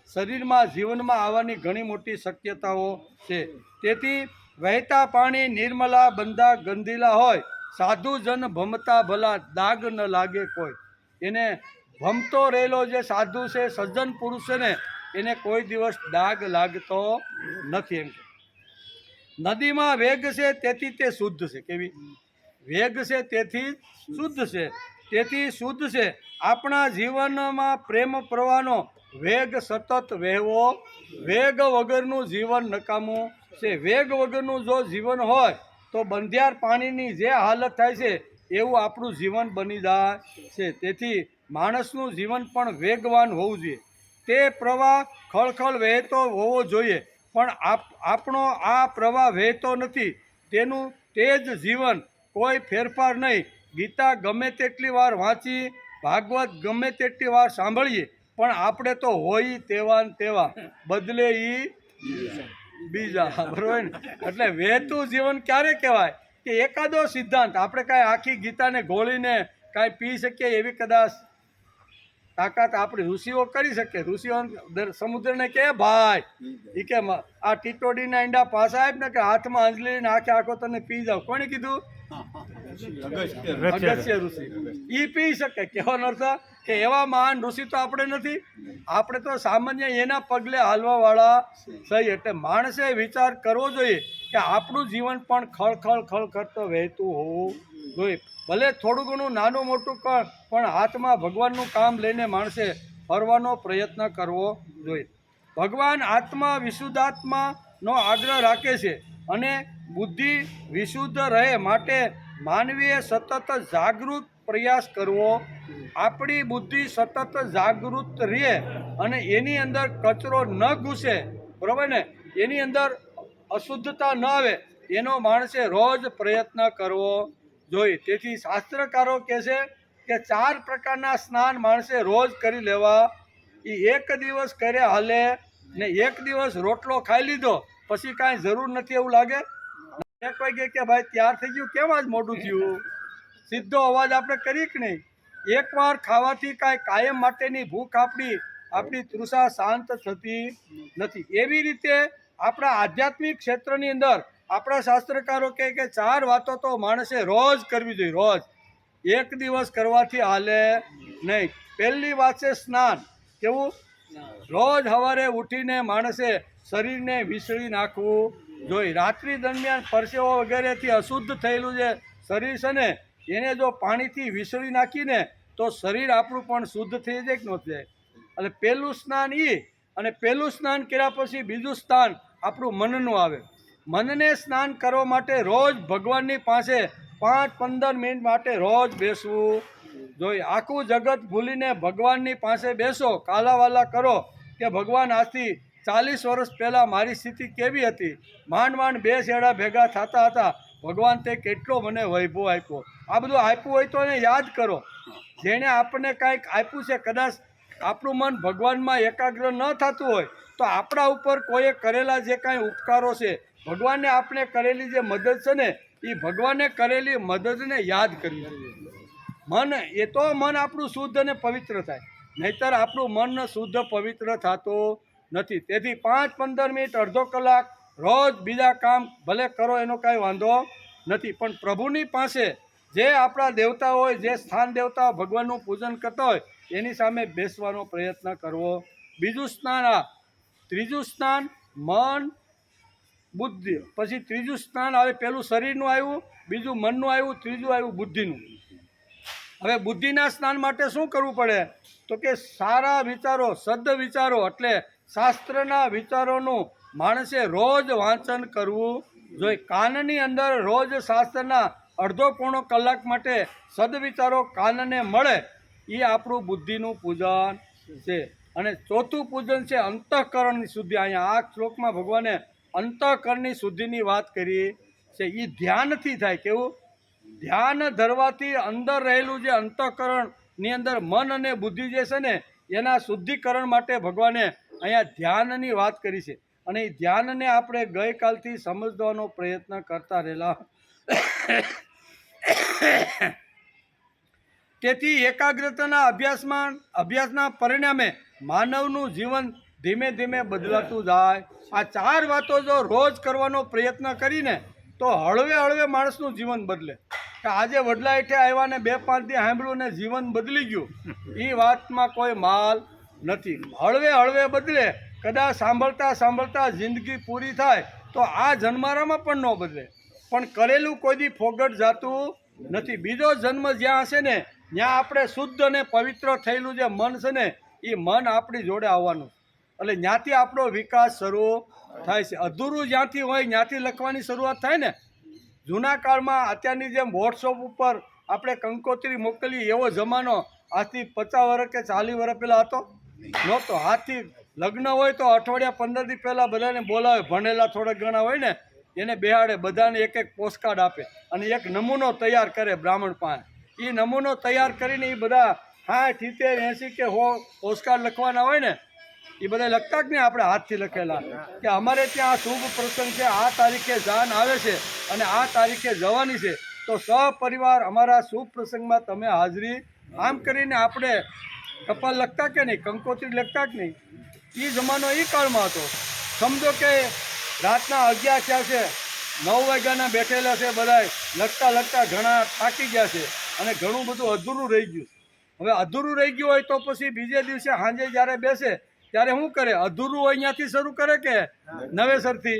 શરીરમાં, જીવનમાં આવવાની ઘણી મોટી શક્યતાઓ છે. તેથી વહેતા પાણી નિર્મલા, બંધા ગંધીલા હોય, સાધુ જન ભમતા ભલા, દાગ ન લાગે કોઈ. એને ભમતો રહેલો જે સાધુ છે, સજ્જન પુરુષ છે ને, એને કોઈ દિવસ દાગ લાગતો નથી. એમ નદીમાં વેગ છે તેથી તે શુદ્ધ છે. કેવી વેગ છે તેથી શુદ્ધ છે. તેથી શુદ્ધ છે. આપણા જીવનમાં પ્રેમ પ્રવાહનો વેગ સતત વહેવો. વેગ વગરનું જીવન નકામું છે. વેગ વગરનું જો જીવન હોય તો બંધિયાર પાણીની જે હાલત થાય છે એવું આપણું જીવન બની જાય છે. તેથી માણસનું જીવન પણ વેગવાન હોવું જોઈએ. તે પ્રવાહ ખળખળ વહેતો હોવો જોઈએ. પણ આપણો આ પ્રવાહ વહેતો નથી. તેનું તે જ જીવન, કોઈ ફેરફાર નહીં. ગીતા ગમે તેટલી વાર વાંચી, ભાગવત ગમે તેટલી વાર સાંભળીએ, પણ આપણે તો હોય તેવા ને તેવા, બદલે બીજા. બરોબર ને? એટલે વહેતું જીવન ક્યારે કહેવાય? કે એકાદો સિદ્ધાંત આપણે કાંઈ આખી ગીતાને ઘોળીને કાંઈ પી શકીએ એવી કદાચ તાકાત આપણી ઋષિઓ કરી શકે. ઋષિઓ સમુદ્રને કહે ભાઈ, એ કે આ ટીટોડીના ઈંડા પાછા આપ ને કે હાથમાં અંજલીને આખે આખો તને પી જાવ. કોણે કીધું? અગસ્ત્ય ઋષિ. એ પી શકે. કહેવાનો અર્થ કે એવા મહાન ઋષિ તો આપણે નથી. આપણે તો સામાન્ય એના પગલે હાલવાવાળા સહી. એટલે માણસે વિચાર કરવો જોઈએ કે આપણું જીવન પણ ખળખળ વહેતું હોવું જોઈએ. ભલે થોડું ઘણું નાનું મોટું પણ હાથમાં ભગવાનનું કામ લઈને માણસે ફરવાનો પ્રયત્ન કરવો જોઈએ. ભગવાન આત્મા વિશુદ્ધાત્માનો આગ્રહ રાખે છે અને બુદ્ધિ વિશુદ્ધ રહે માટે માનવીએ સતત જાગૃત પ્રયાસ કરવો. આપણી બુદ્ધિ સતત જાગૃત રહે અને એની અંદર કચરો ન ઘૂસે, બરાબર ને, એની અંદર અશુદ્ધતા ન આવે, એનો માણસે રોજ પ્રયત્ન કરવો જોઈએ. તેથી શાસ્ત્રકારો કહે છે કે 4 પ્રકારના સ્નાન માણસે રોજ કરી લેવા. એ એક દિવસ કરે હાલે ને એક દિવસ રોટલો ખાઈ લીધો પછી કાંઈ જરૂર નથી એવું લાગે. એક વાગે કે ભાઈ તૈયાર થઈ ગયું, કેમ આજ મોડું થયું? સીધો અવાજ આપણે કરીએ કે નહીં? એકવાર ખાવાથી કાંઈ કાયમ માટેની ભૂખ આપણી તૃષા શાંત થતી નથી. એવી રીતે આપણા આધ્યાત્મિક ક્ષેત્રની અંદર આપણા શાસ્ત્રકારો કહે કે 4 વાતો તો માણસે રોજ કરવી જોઈએ. રોજ, એક દિવસ કરવાથી હાલે નહીં. પહેલી વાત છે સ્નાન. કેવું? રોજ સવારે ઉઠીને માણસે શરીરને વિસળી નાખવું જોઈએ. રાત્રિ દરમિયાન પરસેવો વગેરેથી અશુદ્ધ થયેલું જે શરીર છે ને એને જો પાણીથી વિસળી નાખીને તો શરીર આપણું પણ શુદ્ધ થઈ જાય કે ન થાય? એટલે પહેલું સ્નાન એ. અને પહેલું સ્નાન કર્યા પછી બીજું સ્નાન આપણું મનનું આવે. મનને સ્નાન કરવા માટે રોજ ભગવાનની પાસે 5-15 મિનિટ માટે રોજ બેસવું જોઈએ. આખું જગત ભૂલીને ભગવાનની પાસે બેસો, કાલાવાલા કરો કે ભગવાન આજથી 40 વર્ષ પહેલાં મારી સ્થિતિ કેવી હતી, માંડ 2 શેડા ભેગા થતા હતા, ભગવાન તે કેટલો મને વૈભવ આપ્યો. આ બધું આપ્યું હોય તો એને યાદ કરો. જેણે આપણને કાંઈક આપ્યું છે, કદાચ આપણું મન ભગવાનમાં એકાગ્ર ન થતું હોય તો આપણા ઉપર કોઈએ કરેલા જે કાંઈ ઉપકારો છે, ભગવાનને આપણે કરેલી જે મદદ છે ને, એ ભગવાને કરેલી મદદને યાદ કરવી. મન એ તો મન આપણું શુદ્ધ અને પવિત્ર થાય, નહીંતર આપણું મન શુદ્ધ પવિત્ર થતું નથી. તેથી 5-15 મિનિટ, અડધો કલાક રોજ બીજા કામ ભલે કરો, એનો કાંઈ વાંધો નથી, પણ પ્રભુની પાસે જે આપણા દેવતા હોય, જે સ્થાન દેવતા ભગવાનનું પૂજન કરતા હોય, એની સામે બેસવાનો પ્રયત્ન કરવો. બીજું સ્નાન, આ ત્રીજું સ્નાન મન બુદ્ધિ. પછી ત્રીજું સ્નાન આવે, પેલું શરીરનું આવ્યું, બીજું મનનું આવ્યું, ત્રીજું આવ્યું બુદ્ધિનું. હવે બુદ્ધિના સ્નાન માટે શું કરવું પડે? તો કે સારા વિચારો, સદ વિચારો એટલે શાસ્ત્રના વિચારોનું માણસે રોજ વાંચન કરવું જોઈએ. કાનની અંદર રોજ શાસ્ત્રના અડધો-પોણો કલાક માટે સદવિચારો કાનને મળે, એ આપણું બુદ્ધિનું પૂજન છે. અને ચોથું પૂજન છે અંતઃકરણની શુદ્ધિ. અહીંયા આ શ્લોકમાં ભગવાને અંતઃકરણની શુદ્ધિની વાત કરી છે. એ ધ્યાનથી થાય. કેવું? ધ્યાન ધરવાથી અંદર રહેલું જે અંતઃકરણની અંદર મન અને બુદ્ધિ જે છે ને, એના શુદ્ધિકરણ માટે ભગવાને અહીંયા ધ્યાનની વાત કરી છે. અને એ ધ્યાનને આપણે ગઈકાલથી સમજવાનો પ્રયત્ન કરતા રહેલા. તેથી એકાગ્રતાના અભ્યાસના પરિણામે માનવનું જીવન ધીમે ધીમે બદલાતું જાય. આ 4 વાતો જો રોજ કરવાનો પ્રયત્ન કરીને તો હળવે હળવે માણસનું જીવન બદલે. કે આજે વડલા હેઠે આવ્યા ને 2-5 દી સાંભળ્યું ને જીવન બદલી ગયું, એ વાતમાં કોઈ માલ નથી. હળવે હળવે બદલે. કદાચ સાંભળતા સાંભળતા જિંદગી પૂરી થાય તો આ જન્મારામાં પણ ન બદલે, પણ કરેલું કોઈ દી ફોગટ જાતું નથી. બીજો જન્મ જ્યાં હશે ને, ત્યાં આપણે શુદ્ધ અને પવિત્ર થયેલું જે મન છે ને, એ મન આપણી જોડે આવવાનું. એટલે ત્યાંથી આપણો વિકાસ શરૂ થાય છે. અધૂરું જ્યાંથી હોય ત્યાંથી લખવાની શરૂઆત થાય ને. જૂના કાળમાં અત્યારની જેમ વોટ્સઅપ ઉપર આપણે કંકોત્રી મોકલીએ એવો જમાનો આજથી 50 વર્ષ કે 40 વર્ષ પહેલાં હતો નહોતો. હાથથી લગ્ન હોય તો અઠવાડિયા 15 દી પહેલાં બધાને બોલાવે, ભણેલા થોડાક ઘણા હોય ને એને બેહાડે, બધાને એક પોસ્ટકાર્ડ આપે અને એક નમૂનો તૈયાર કરે બ્રાહ્મણ પાસે. એ નમૂનો તૈયાર કરીને એ બધા 60, 70, 80 કે 100 પોસ્ટકાર્ડ લખવાના હોય ને, એ બધા લખતા જ નહીં આપણે હાથથી લખેલા કે અમારે ત્યાં શુભ પ્રસંગ છે, આ તારીખે જાન આવે છે અને આ તારીખે જવાની છે, તો સપરિવાર અમારા શુભ પ્રસંગમાં તમે હાજરી. આમ કરીને આપણે ટપાલ લખતા કે નહીં, કંકોત્રી લખતા કે નહીં. એ જમાનો એ કાળમાં હતો. સમજો કે રાતના 11 થયા છે, 9 વાગ્યાના બેઠેલા છે, બધા લખતા લખતા ઘણા થાકી ગયા છે અને ઘણું બધું અધૂરું રહી ગયું. હવે અધૂરું રહી ગયું હોય તો પછી બીજે દિવસે સાંજે જ્યારે બેસે ત્યારે શું કરે? અધૂરું હોય ત્યાંથી શરૂ કરે કે નવેસરથી?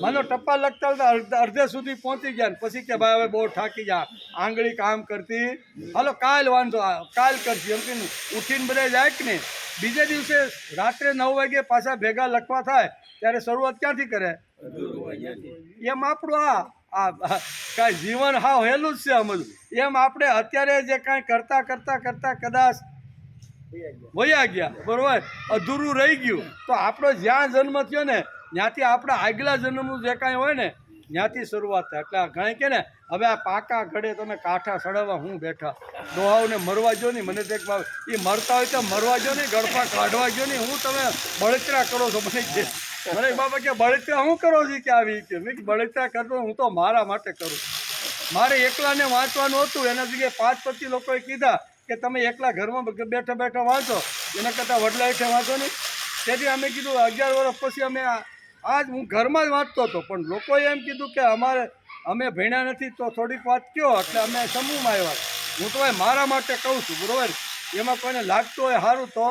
માનો ટપાલ લખતા લખતા અડધે સુધી પહોંચી ગયા ને પછી કે ભાઈ હવે બહુ થાકી જા, આંગળી કામ કરતી, હાલો કાલ વાંધો, કાલ કરશે એમ કે ઉઠીને બધા જાય કે નહીં. બીજે દિવસે રાત્રે 9 વાગે પાછા ભેગા લખવા થાય ત્યારે શરૂઆત ક્યાંથી કરે? એમ આપણું આ કાંઈ જીવન હાવ હેલું જ છે આમ. એમ આપણે અત્યારે જે કાંઈ કરતાં કરતાં કરતાં કદાચ વયા ગયા, બરોબર, અધૂરું રહી ગયું, તો આપણો જ્યાં જન્મ થયો ને ત્યાંથી આપણા આગલા જન્મનું જે કાંઈ હોય ને ત્યાંથી શરૂઆત થાય. એટલે ઘણી કે ને હવે આ પાકા ઘડે તમે કાંઠા સડાવવા હું બેઠા, ડોહાઓને મરવા જો નહીં. મને તો એ મરતા હોય તો મરવા જો નહીં, ગળપા કાઢવા જો નહીં. હું તમે બળતરા કરો છો મને કે, મને બાબા કે બળતરા હું કરો છો કે આવી કે મેં બળતરા કરતો હું તો મારા માટે કરું. મારે એકલાને વાંચવાનું હતું, એના જગ્યાએ 5-25 લોકોએ કીધા કે તમે એકલા ઘરમાં બેઠા બેઠા વાંચો, એના કરતાં વડલા હેઠે વાંચો નહીં. તેથી અમે કીધું 11 વર્ષ પછી અમે આજ હું ઘરમાં જ વાંચતો હતો, પણ લોકોએ એમ કીધું કે અમે ભણ્યા નથી તો થોડીક વાત કહો, એટલે અમે સમૂહમાં આવ્યા. હું તો મારા માટે કહું છું, બરાબર. એમાં કોઈને લાગતું હોય સારું તો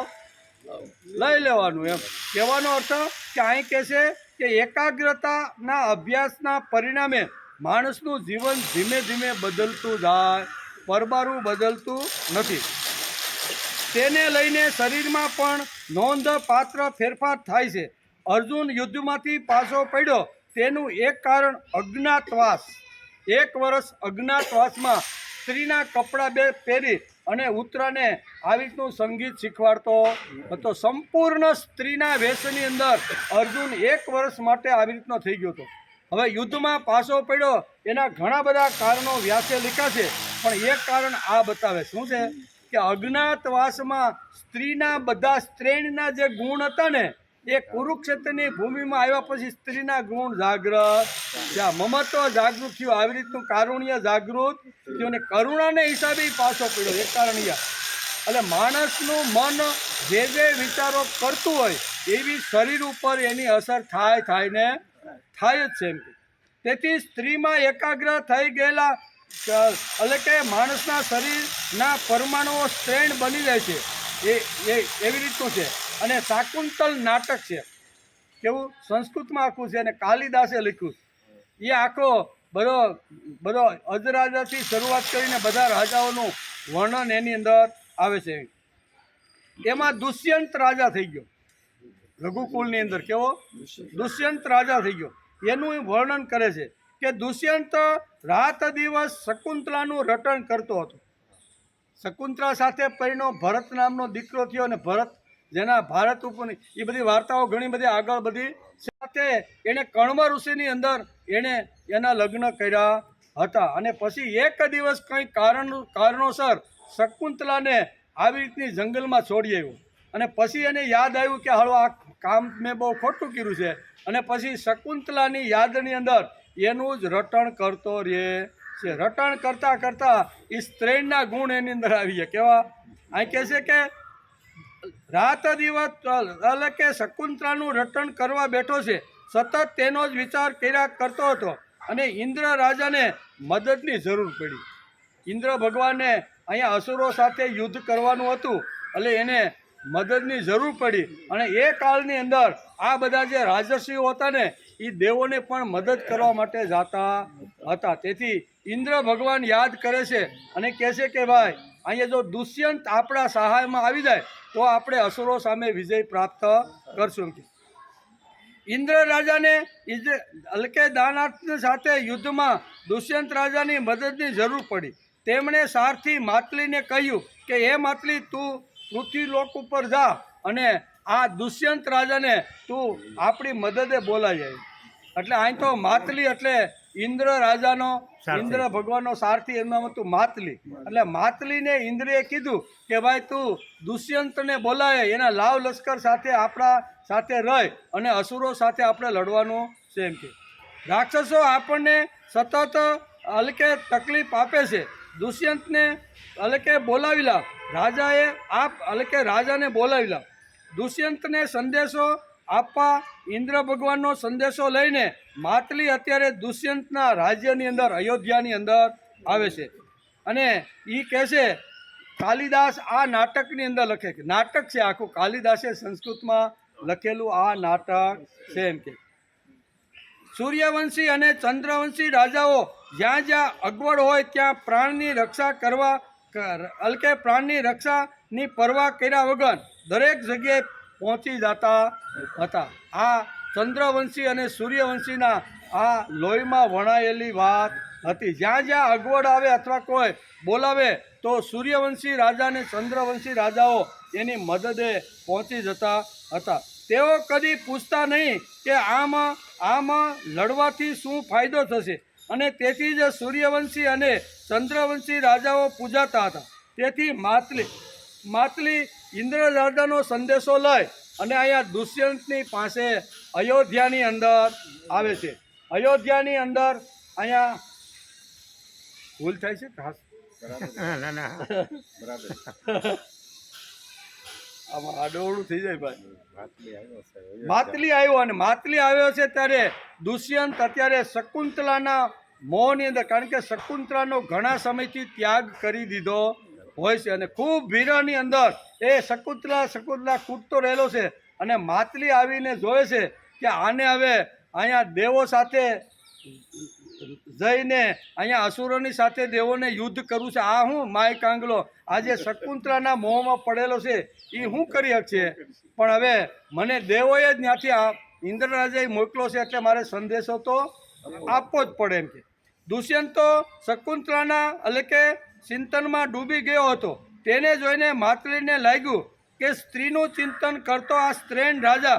લઈ લેવાનું. એમ કહેવાનો અર્થ કે અહીં કહે છે કે એકાગ્રતાના અભ્યાસના પરિણામે માણસનું જીવન ધીમે ધીમે બદલતું જાય, પરબારું બદલતું નથી. તેને લઈને શરીરમાં પણ નોંધપાત્ર ફેરફાર થાય છે. અર્જુન યુદ્ધમાંથી પાછો પડ્યો તેનું એક કારણ અજ્ઞાતવાસ. 1 વર્ષ અજ્ઞાતવાસમાં સ્ત્રીના કપડાં પહેરી અને ઉત્તરાને આવી રીતનું સંગીત શીખવાડતો હતો. સંપૂર્ણ સ્ત્રીના વેશની અંદર અર્જુન 1 વર્ષ માટે આવી રીતનો થઈ ગયો હતો. હવે યુદ્ધમાં પાછો પડ્યો એના ઘણા બધા કારણો વ્યાસે લખ્યા છે, પણ એક કારણ આ બતાવે. શું છે કે અજ્ઞાતવાસમાં સ્ત્રીના બધા સ્ત્રીના જે ગુણ હતા ને એ કુરુક્ષેત્રની ભૂમિમાં આવ્યા પછી સ્ત્રીના ગુણ જાગૃત થયા, મમત્વ જાગૃત થયું, આવી રીતનું કારુણ્ય જાગૃત થયું અને કરુણાને હિસાબે પાછો પડ્યો. એક કારણ એટલે માણસનું મન જે વિચારો કરતું હોય એવી શરીર ઉપર એની અસર થાય જ છે એમ. તેથી સ્ત્રીમાં એકાગ્ર થઈ ગયેલા એટલે કે માણસના શરીરના પરમાણુઓ સ્ટ્રેન્ડ બની જાય છે એવી રીતનું છે. અને શાકુંતલ નાટક છે, કેવું સંસ્કૃતમાં આખું છે અને કાલિદાસે લખ્યું. એ આખો બધો અજરાજાથી શરૂઆત કરીને બધા રાજાઓનું વર્ણન એની અંદર આવે છે. એમાં દુષ્યંત રાજા થઈ ગયો, રઘુકુળની અંદર કેવો દુષ્યંત રાજા થઈ ગયો એનું વર્ણન કરે છે કે દુષ્યંત રાત દિવસ શકુંતલાનું રટણ કરતો હતો. શકુંતલા સાથે પરિણો ભરત નામનો દીકરો થયો અને ભરત જેના ભારત ઉપરની એ બધી વાર્તાઓ ઘણી બધી આગળ બધી સાથે એણે કણવ ઋષિની અંદર એના લગ્ન કર્યા હતા. અને પછી એક દિવસ કંઈ કારણોસર શકુંતલાને આવી રીતની જંગલમાં છોડી આવ્યો અને પછી એને યાદ આવ્યું કે હળો આ કામ મેં બહુ ખોટું કર્યું છે અને પછી શકુંતલાની યાદની અંદર એનું જ રટણ કરતો રહે છે. રટણ કરતાં કરતાં એ સ્ત્રીના ગુણ એની અંદર આવી ગયા. કેવા અહીં કહે છે કે રાત દિવસ એટલે કે શકુંતલાનું રટણ કરવા બેઠો છે, સતત તેનો જ વિચાર કર્યા કરતો હતો અને ઇન્દ્ર રાજાને મદદની જરૂર પડી. ઇન્દ્ર ભગવાનને અહીંયા અસુરો સાથે યુદ્ધ કરવાનું હતું એટલે એને મદદની જરૂર પડી અને એ કાળની અંદર આ બધા જે રાજર્ષિઓ હતા ને એ દેવોને પણ મદદ કરવા માટે જતા હતા. તેથી ઇન્દ્ર ભગવાન યાદ કરે છે અને કહે છે કે ભાઈ અહીંયા જો દુષ્યંત આપણા સહાયમાં આવી જાય તો આપણે અસુરો સામે વિજય પ્રાપ્ત કરશું. ઇન્દ્ર રાજાને એટલે કે દાનર્થ સાથે યુદ્ધમાં દુષ્યંત રાજાની મદદની જરૂર પડી. તેમણે સારથી માતલીને કહ્યું કે એ માતલી તું પૃથ્વીલોક ઉપર જા અને આ દુષ્યંત રાજાને તું આપણી મદદે બોલાવી આવી. એટલે અહીં તો માતલી એટલે ઇન્દ્ર રાજાનો ઇન્દ્ર ભગવાનનો સારથી એમનું નામ હતું માતલી. એટલે માતલીને ઇન્દ્રએ કીધું કે ભાઈ તું દુષ્યંતને બોલાવે, એના લાવ લશ્કર સાથે આપણા સાથે રહે અને અસુરો સાથે આપણે લડવાનું છે એમ કે. રાક્ષસો આપણને સતત એટલે તકલીફ આપે છે, દુષ્યંતને એટલે બોલાવી લાવ. રાજાએ એટલે રાજાને બોલાવી લાવ. દુષ્યંતને સંદેશો આપવા ઇન્દ્ર ભગવાનનો સંદેશો લઈને માતલી અત્યારે દુષ્યંતના રાજ્યની અંદર અયોધ્યાની અંદર આવે છે અને એ કહે છે કાલિદાસ આ નાટકની અંદર લખે કે નાટક છે આખું, કાલિદાસે સંસ્કૃતમાં લખેલું આ નાટક છે એમ કે. સૂર્યવંશી અને ચંદ્રવંશી રાજાઓ જ્યાં જ્યાં અગવડ હોય ત્યાં પ્રાણની રક્ષા કરવા એટલે પ્રાણની રક્ષાની પરવા કર્યા વગર દરેક જગ્યાએ પહોંચી જતા હતા. આ ચંદ્રવંશી અને સૂર્યવંશીના આ લોહીમાં વણાયેલી વાત હતી. જ્યાં જ્યાં અગવડ આવે અથવા કોઈ બોલાવે તો સૂર્યવંશી રાજા અને ચંદ્રવંશી રાજાઓ એની મદદે પહોંચી જતા હતા. તેઓ કદી પૂછતા નહીં કે આમાં લડવાથી શું ફાયદો થશે અને તેથી જ સૂર્યવંશી અને ચંદ્રવંશી રાજાઓ પૂજાતા હતા. તેથી માતલી ઇન્દ્ર રાજાનો સંદેશો લઈ અને અહીંયા દુષ્યંતની પાસે અયોધ્યાની અંદર આવે છે. અયોધ્યાની અંદર અહીંયા ભૂલ થાય છે ખાસ આમાં આડોળું થઈ જાય ભાઈ. માતલી આવ્યો અને માતલી આવ્યો છે ત્યારે દુષ્યંત અત્યારે શકુંતલાના મોહની અંદર, કારણ કે શકુંતલાનો ઘણા સમયથી ત્યાગ કરી દીધો હોય છે અને ખૂબ ભીડની અંદર એ શકુંતલા કૂદતો રહેલો છે અને માતલી આવીને જોવે છે કે આને હવે અહીંયા દેવો સાથે જઈને અહીંયા અસુરોની સાથે દેવોને યુદ્ધ કરવું છે. આ હું માય કાંગલો આજે શકુંતલાના મોહમાં પડેલો છે એ શું કરી શકશે, પણ હવે મને દેવોએ જ ત્યાંથી ઇન્દ્રરાજાએ મોકલો છે એટલે મારે સંદેશો તો આપવો જ પડે એમ કે દુષ્યંત તો શકુંતલાના એટલે કે ચિંતનમાં ડૂબી ગયો હતો. તેને જોઈને માતલીને લાગ્યું કે સ્ત્રીનું ચિંતન કરતો આ શ્રેષ્ઠ રાજા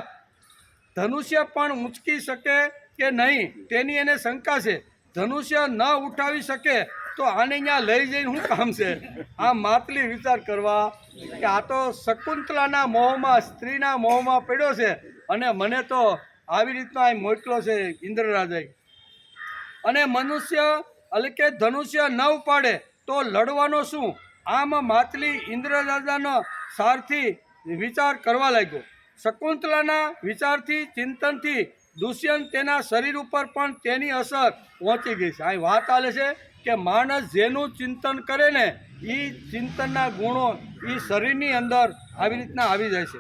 ધનુષ્ય પણ ઊંચકી શકે કે નહીં તેની એને શંકા છે. ધનુષ્ય ન ઉઠાવી શકે તો આને અહીંયા લઈ જઈને શું કામ છે? આ માતલી વિચાર કરવા કે આ તો શકુંતલાના મોહમાં સ્ત્રીના મોહમાં પડ્યો છે અને મને તો આવી રીતનો આ મોકલો છે ઇન્દ્રરાજાએ. અને મનુષ્ય એટલે કે ધનુષ્ય ન ઉપાડે તો લડવાનો શું? આમ માતલી ઇન્દ્રરાજાનો સારથી વિચાર કરવા લાગ્યો. શકુંતલાના વિચારથી ચિંતનથી દુષ્યંત તેના શરીર ઉપર પણ તેની અસર પહોંચી ગઈ છે. આ વાત ચાલે છે કે માણસ જેનું ચિંતન કરે ને એ ચિંતનના ગુણો એ શરીરની અંદર આવી રીતના આવી જાય છે.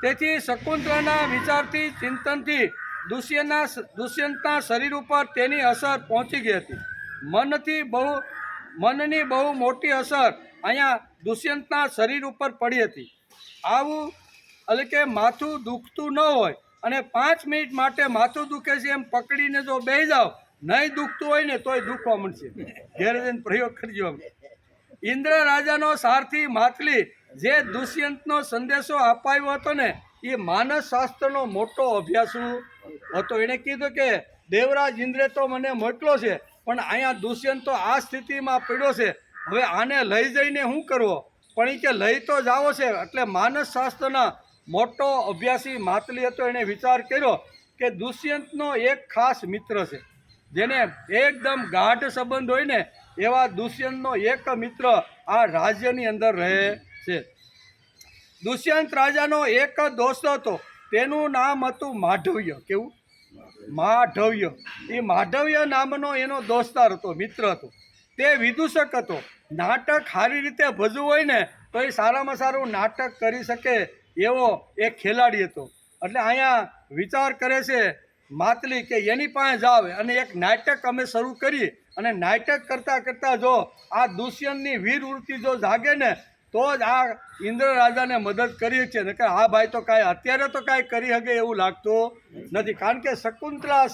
તેથી શકુંતલાના વિચારથી ચિંતનથી દુષ્યંતના શરીર ઉપર તેની અસર પહોંચી ગઈ હતી. મનની બહુ મોટી અસર અહીંયા દુષ્યંતના શરીર ઉપર પડી હતી. આવું એટલે કે માથું દુખતું ન હોય અને 5 મિનિટ માટે માથું દુખે છે એમ પકડીને જો બેસી જાઓ નહીં દુખતું હોય ને તોય દુખવા મળશે. ઘેર જઈને પ્રયોગ કરજો. ઇન્દ્ર રાજાનો સારથી માતલી જે દુષ્યંતનો સંદેશો અપાયો હતો ને એ માનસ શાસ્ત્રનો મોટો અભ્યાસુ હતો. એણે કીધું કે દેવરાજ ઇન્દ્રે તો મને મોકલો છે પણ અહીંયા દુષ્યંત તો આ સ્થિતિમાં પડ્યો છે, હવે આને લઈ જઈને શું કરવો? પણ એ કે લઈ તો જાવો છે. એટલે માનસ શાસ્ત્રના મોટો અભ્યાસી માતલી હતો. એણે વિચાર કર્યો કે દુષ્યંતનો એક ખાસ મિત્ર છે જેને એકદમ ગાઢ સંબંધ હોય ને એવા દુષ્યંતનો એક મિત્ર આ રાજ્યની અંદર રહે છે. દુષ્યંત રાજાનો એક દોસ્ત હતો, તેનું નામ હતું માધવ્ય. કેવું? માધવ્ય. એ માધવ્ય નામનો એનો દોસ્તાર હતો, મિત્ર હતો. તે વિદૂષક હતો. નાટક સારી રીતે ભજવું હોય ને તો એ સારામાં સારું નાટક કરી શકે એવો એક ખેલાડી હતો. એટલે અહીંયા વિચાર કરે છે માતલી કે એની પાસે જાવ અને એક નાટક અમે શરૂ કરી અને નાટક કરતાં કરતાં જો આ દુષ્યંતની વીરવૃત્તિ જો જાગે ને તો જ આ ઇન્દ્ર રાજાને મદદ કરી છે. ને કે હા ભાઈ તો કાંઈ અત્યારે તો કાંઈ કરી શકે એવું લાગતું નથી, કારણ કે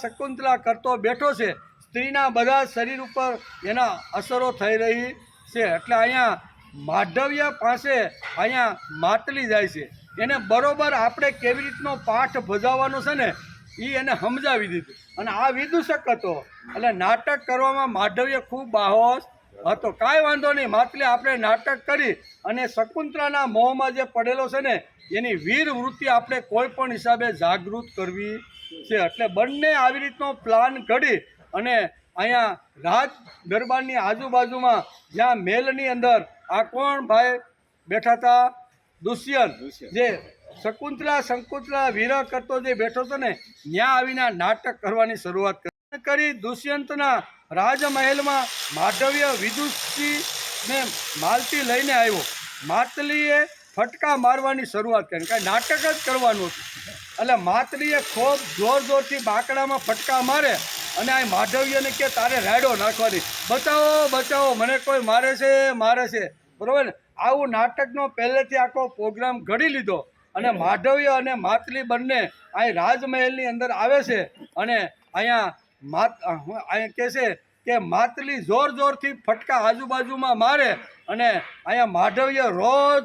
શકુંતલા કરતો બેઠો છે. સ્ત્રીના બધા શરીર ઉપર એના અસરો થઈ રહી છે. એટલે અહીંયા માધવ્ય પાસે અહીંયા માતલી જાય છે. એને બરોબર આપણે કેવી રીતનો પાઠ ભજાવવાનો છે ને એ એને સમજાવી દીધું. અને આ વિદૂષક હતો એટલે નાટક કરવામાં માધવ્ય ખૂબ બાહોશ હતો. કાંઈ વાંધો નહીં, માતલી આપણે નાટક કરી અને શકુંતલાના મોહમાં જે પડેલો છે ને એની વીર વૃત્તિ આપણે કોઈ પણ હિસાબે જાગૃત કરવી છે. એટલે બંને આવી રીતનો પ્લાન ઘડી અને અહીંયા રાજ દરબારની આજુબાજુમાં જ્યાં મહેલની અંદર આ કોણ ભાઈ બેઠા હતા? દુષ્યંત. જે શકુંતલા વિરહ કરતો જે બેઠો હતો ને ત્યાં આવીને નાટક કરવાની શરૂઆત કરી. દુષ્યંતના રાજમહેલમાં માધવ્ય વિદુષીને માલતી લઈને આવ્યો. માતલીએ ફટકા મારવાની શરૂઆત કરી, કાંઈ નાટક જ કરવાનું હતું. એટલે માતલીએ ખૂબ જોરથી બાકડામાં ફટકા મારે અને આ માધવ્યને કે તારે રાયડો નાખવાની, બચાવો મને કોઈ મારે છે બરોબર ને. આવું નાટકનો પહેલેથી આખો પ્રોગ્રામ ઘડી લીધો અને માધવ્ય અને માતલી બંને અહીં રાજમહેલની અંદર આવે છે. અને અહીંયા કહે છે કે માતલી જોરથી ફટકા આજુબાજુમાં મારે અને અહીંયા માધવ્ય રોજ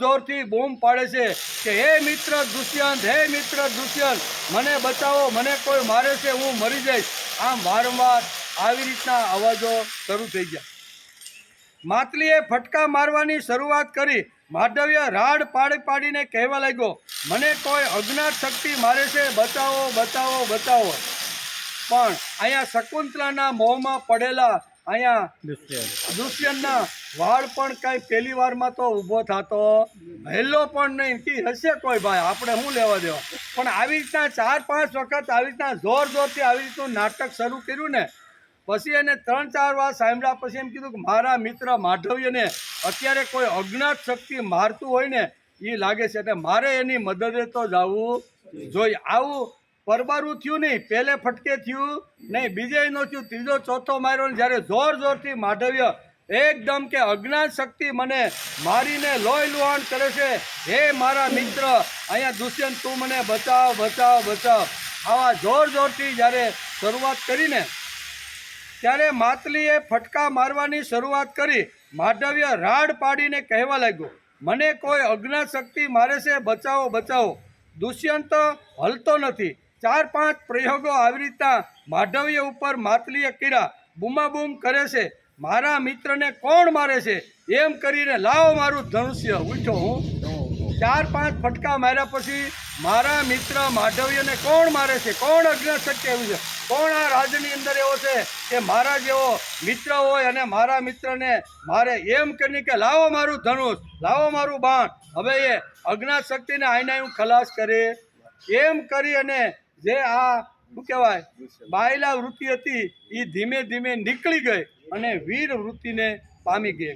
જોરથી બૂમ પાડે છે કે હે મિત્ર દુષ્યંત, મને બચાવો, મને કોઈ મારે છે, હું મરી જઈશ. આમ વારંવાર આવી રીતના અવાજો શરૂ થઈ ગયા. માતલીએ ફટકા મારવાની શરૂઆત કરી. માધવ્ય રાડ પાડીને કહેવા લાગ્યો, મને કોઈ અજ્ઞાત શક્તિ મારે છે, બચાવો. પણ અહીંયા શકુંતલાના મોહમાં પડેલા અહીંયા દુષ્યંતના વાળ પણ કાંઈ પહેલી વારમાં તો ઊભો થતો હેલો પણ નહીં કે હશે કોઈ ભાઈ, આપણે શું લેવા દેવા. પણ આવી રીતના 4-5 વખત આવી રીતના જોરથી આવી રીતનું નાટક શરૂ કર્યું ને પછી એને 3-4 વાર સાંભળ્યા પછી એમ કીધું કે મારા મિત્ર માધવ્યને અત્યારે કોઈ અજ્ઞાત શક્તિ મારતું હોય ને એ લાગે છે, એટલે મારે એની મદદે તો જવું જોઈએ. આવું પરબારું થયું નહીં, પહેલે ફટકે થયું નહીં, બીજે ન થયું, ત્રીજો ચોથો માર્યો ને જ્યારે જોરથી માધવ્ય એકદમ કે અજ્ઞાન શક્તિ મને મારીને લોહી લુહાણ કરે છે. હે મારા મિત્ર, અહીંયા દુષ્યંત તું મને બચાવ બચાવ બચાવ. આવા જોર જોરથી જ્યારે શરૂઆત કરીને ત્યારે માતલીએ ફટકા મારવાની શરૂઆત કરી. માધવ્ય રાડ પાડીને કહેવા લાગ્યો, મને કોઈ અજ્ઞાત શક્તિ મારે છે, બચાવો બચાવો. દુષ્યંત હલતો નથી. 4-5 પ્રયોગો આવી રીતના માધવ્ય ઉપર માતલીએ કર્યા. બૂમાબૂમ કરે છે, મારા મિત્રને કોણ મારે છે એમ કરીને, લાવો મારું ધનુષ્ય. ઉઠો હું 4-5 ફટકા માર્યા પછી મારા મિત્ર માધવ્યને કોણ મારે છે, કોણ અજ્ઞાત શક્તિ આવ્યું છે, કોણ આ રાજની અંદર એવો છે કે મારા જેવો મિત્ર હોય અને મારા મિત્રને મારે એમ કરીને કે લાવો મારું ધનુષ, લાવો મારું બાણ. હવે એ અજ્ઞાત શક્તિને આઈને હું ખલાસ કરે એમ કરી અને જે આ શું કહેવાય બાયલા વૃત્તિ હતી એ ધીમે ધીમે નીકળી ગઈ અને વીર વૃત્તિને પામી ગઈ.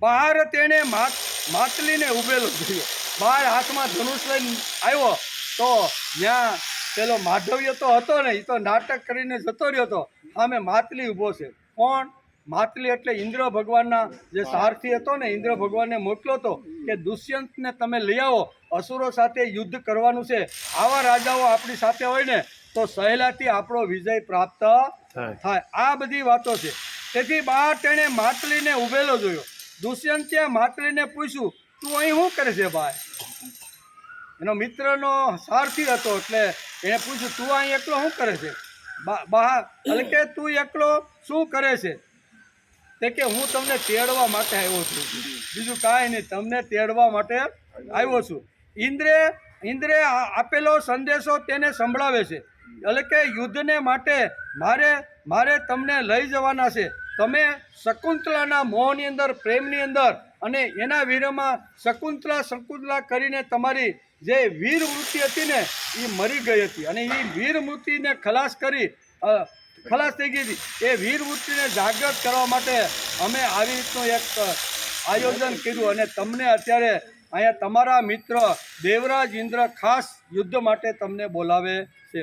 બહાર તેણે માતલીને ઉભેલો જોયો. બહાર હાથમાં ધનુષ લઈને આવ્યો તો ત્યાં પેલો માધવ્ય તો હતો ને, એ તો નાટક કરીને જતો રહ્યો હતો. આમે માતલી ઊભો છે. કોણ? માતલી એટલે ઇન્દ્ર ભગવાનના જે સારથી હતો ને, ઇન્દ્ર ભગવાનને મોકલો હતો કે દુષ્યંતને તમે લઈ આવો, અસુરો સાથે યુદ્ધ કરવાનું છે. આવા રાજાઓ આપણી સાથે હોય ને તો સહેલાથી આપણો વિજય પ્રાપ્ત થાય. આ બધી વાતો છે. તેથી બહાર તેણે માતલીને ઉભેલો જોયો. દુષ્યંતે માતલીને પૂછ્યું, તું અહીં શું કરે છે ભાઈ? એનો મિત્રનો સારથી હતો એટલે એણે પૂછ્યું, તું અહીં એકલો શું કરે છે? બહાર એટલે કે તું એકલો શું કરે છે? તે કે હું તમને તેડવા માટે આવ્યો છું, બીજું કાંઈ નહીં, તમને તેડવા માટે આવ્યો છું. ઇન્દ્રે આપેલો સંદેશો તેને સંભળાવે છે. એટલે કે યુદ્ધને માટે મારે તમને લઈ જવાના છે. તમે શકુંતલાના મોહની અંદર, પ્રેમની અંદર અને એના વીરમાં શકુંતલા કરીને તમારી જે વીર વૃત્તિ હતી ને એ મરી ગઈ હતી અને એ વીર વૃત્તિને ખલાસ થઈ ગઈ હતી. એ વીર વૃત્તિને જાગૃત કરવા માટે અમે આવી રીતનું એક આયોજન કર્યું અને તમને અત્યારે અહીંયા તમારા મિત્ર દેવરાજ ઇન્દ્ર ખાસ યુદ્ધ માટે તમને બોલાવે છે.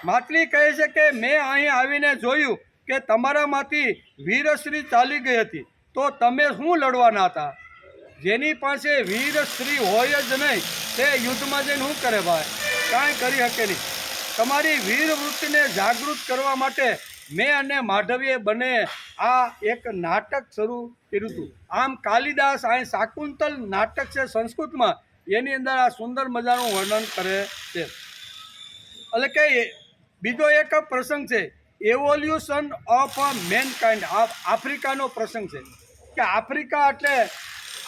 માતલી કહે છે કે મેં અહીં આવીને જોયું કે તમારામાંથી વીરશ્રી ચાલી ગઈ હતી, તો તમે શું લડવાના હતા? જેની પાસે વીરશ્રી હોય જ નહીં તે યુદ્ધમાં જઈને શું કરે ભાઈ? કાંઈ કરી શકે નહીં. તમારી વીર વૃત્તિને જાગૃત કરવા માટે મેં અને માધવીએ બંને આ એક નાટક શરૂ કર્યું હતું. આમ કાલિદાસ અહીં શાકુંતલ નાટક છે સંસ્કૃતમાં, એની અંદર આ સુંદર મજાનું વર્ણન કરે છે. એટલે કે બીજો એક પ્રસંગ છે, એવોલ્યુશન ઓફ મેનકાઇન્ડ. આફ્રિકાનો પ્રસંગ છે કે આફ્રિકા એટલે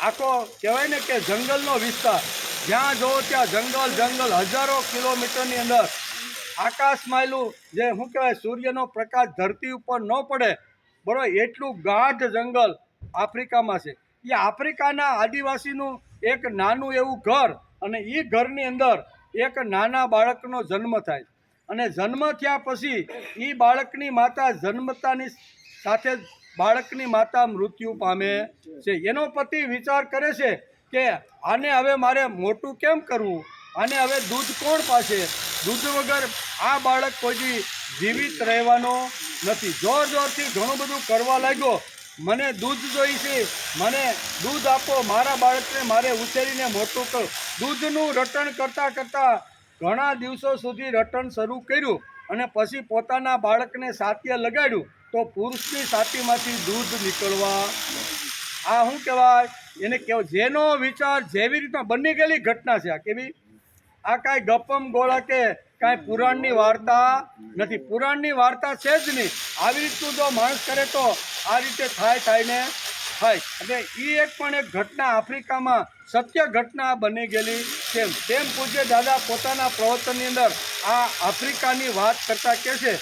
આખો કહેવાય ને કે જંગલનો વિસ્તાર. જ્યાં જુઓ ત્યાં જંગલ હજારો કિલોમીટરની અંદર આકાશમાંયલું જે શું કહેવાય સૂર્યનો પ્રકાશ ધરતી ઉપર ન પડે બરાબર એટલું ગાઢ જંગલ આફ્રિકામાં છે. એ આફ્રિકાના આદિવાસીનું એક નાનું એવું ઘર અને એ ઘરની અંદર એક નાના બાળકનો જન્મ થાય અને જન્મ થયા પછી એ બાળકની માતા જન્મતાની સાથે જ બાળકની માતા મૃત્યુ પામે છે. એનો પતિ વિચાર કરે છે કે આને હવે મારે મોટું કેમ કરવું, આને હવે દૂધ કોણ પાશે? દૂધ વગર આ બાળક કોઈ જીવિત રહેવાનો નથી. જોરથી ઘણું બધું કરવા લાગ્યો. મને દૂધ જોઈશે, મને દૂધ આપો, મારા બાળકને મારે ઉછેરીને મોટું કરું. દૂધનું રટણ કરતાં ઘણા દિવસો સુધી રટણ શરૂ કર્યું અને પછી પોતાના બાળકને સાત્ય લગાડ્યું તો પુરુષની છાતીમાંથી દૂધ નીકળવા. આ શું કહેવાય એને કહેવાય જેનો વિચાર જેવી રીતના બની ગયેલી ઘટના છે. આ કેવી? આ કાંઈ ગપમ ગોળા કે કાંઈ પુરાણની વાર્તા નથી. પુરાણની વાર્તા છે જ નહીં. આવી રીતનું જો માણસ કરે તો આ રીતે થાય ને થાય. એટલે એ એક પણ એક ઘટના આફ્રિકામાં સત્ય ઘટના બની ગયેલી છે. તેમ પૂજ્ય દાદા પોતાના પ્રવચનની અંદર આ આફ્રિકાની વાત કરતા કહે છે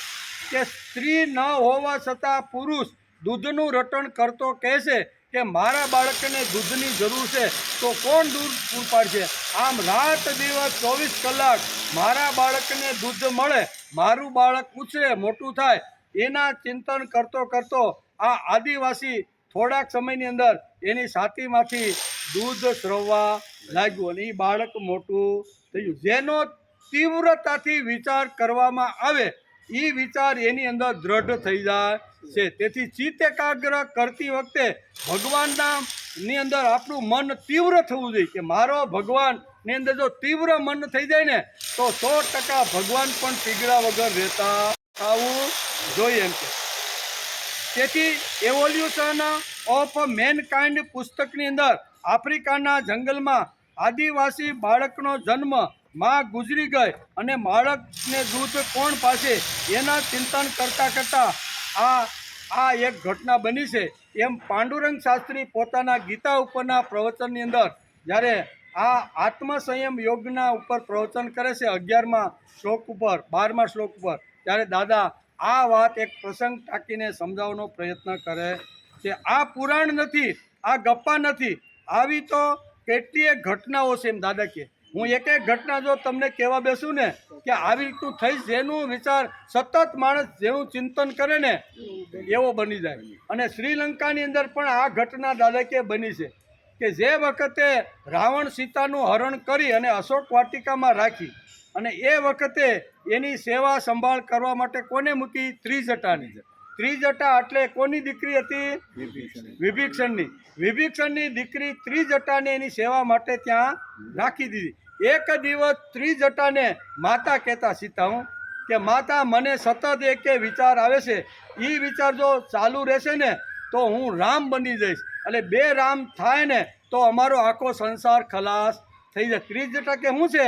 કે સ્ત્રી ન હોવા છતાં પુરુષ દૂધનું રટણ કરતો કહે છે કે મારા બાળકને દૂધની જરૂર છે તો કોણ દૂધ પૂરું પાડશે? આમ રાત દિવસ 24 કલાક મારા બાળકને દૂધ મળે, મારું બાળક ઉછરે મોટું થાય, એના ચિંતન કરતો આ આદિવાસી થોડાક સમયની અંદર એની છાતીમાંથી દૂધ સ્રવવા લાગ્યું અને એ બાળક મોટું થયું. જેનો તીવ્રતાથી વિચાર કરવામાં આવે એ વિચાર એની અંદર દ્રઢ થઈ જાય છે. તેથી ચિત્ત એકાગ્ર કરતી વખતે ભગવાનની અંદર આપણું મન તીવ્ર થવું જોઈએ કે મારો ભગવાનની અંદર જો તીવ્ર મન થઈ જાય ને તો 100% ભગવાન પણ પીગળા વગર રહેતા આવવું જોઈએ એમ કે. તેથી એવોલ્યુશન ઓફ મેનકાઇન્ડ પુસ્તકની અંદર આફ્રિકાના જંગલમાં આદિવાસી બાળકનો જન્મ માં ગુજરી ગઈ અને બાળકને દૂધ કોણ પાસે એના ચિંતન કરતાં આ એક ઘટના બની છે. એમ પાંડુરંગ શાસ્ત્રી પોતાના ગીતા ઉપરના પ્રવચનની અંદર જ્યારે આ આત્મસંયમ યોગના ઉપર પ્રવચન કરે છે 11મા શ્લોક ઉપર 12મા શ્લોક ઉપર, ત્યારે દાદા આ વાત એક પ્રસંગ ટાંકીને સમજાવવાનો પ્રયત્ન કરે છે. આ પુરાણ નથી, આ ગપ્પા નથી, આવી તો કેટલીય ઘટનાઓ છે એમ દાદા કે. હું એક ઘટના જો તમને કહેવા બેસું ને કે આવી રીતનું થઈશ, જેનું વિચાર સતત માણસ જેવું ચિંતન કરે ને એવો બની જાય. અને શ્રીલંકાની અંદર પણ આ ઘટના દાદા કે બની છે કે જે વખતે રાવણ સીતાનું હરણ કરી અને અશોક વાટિકામાં રાખી અને એ વખતે એની સેવા સંભાળ કરવા માટે કોને મૂકી? ત્રિજટાની. ત્રિજટા એટલે કોની દીકરી હતી? વિભીષણની દીકરી ત્રિજટાને એની સેવા માટે ત્યાં રાખી દીધી. એક દિવસ ત્રિજટાને માતા કહેતા સીતા હું કે માતા મને સતત એક વિચાર આવે છે, એ વિચાર જો ચાલુ રહેશે ને તો હું રામ બની જઈશ, એટલે 2 રામ થાય ને તો અમારો આખો સંસાર ખલાસ થઈ જાય. ત્રિજટા કે શું છે?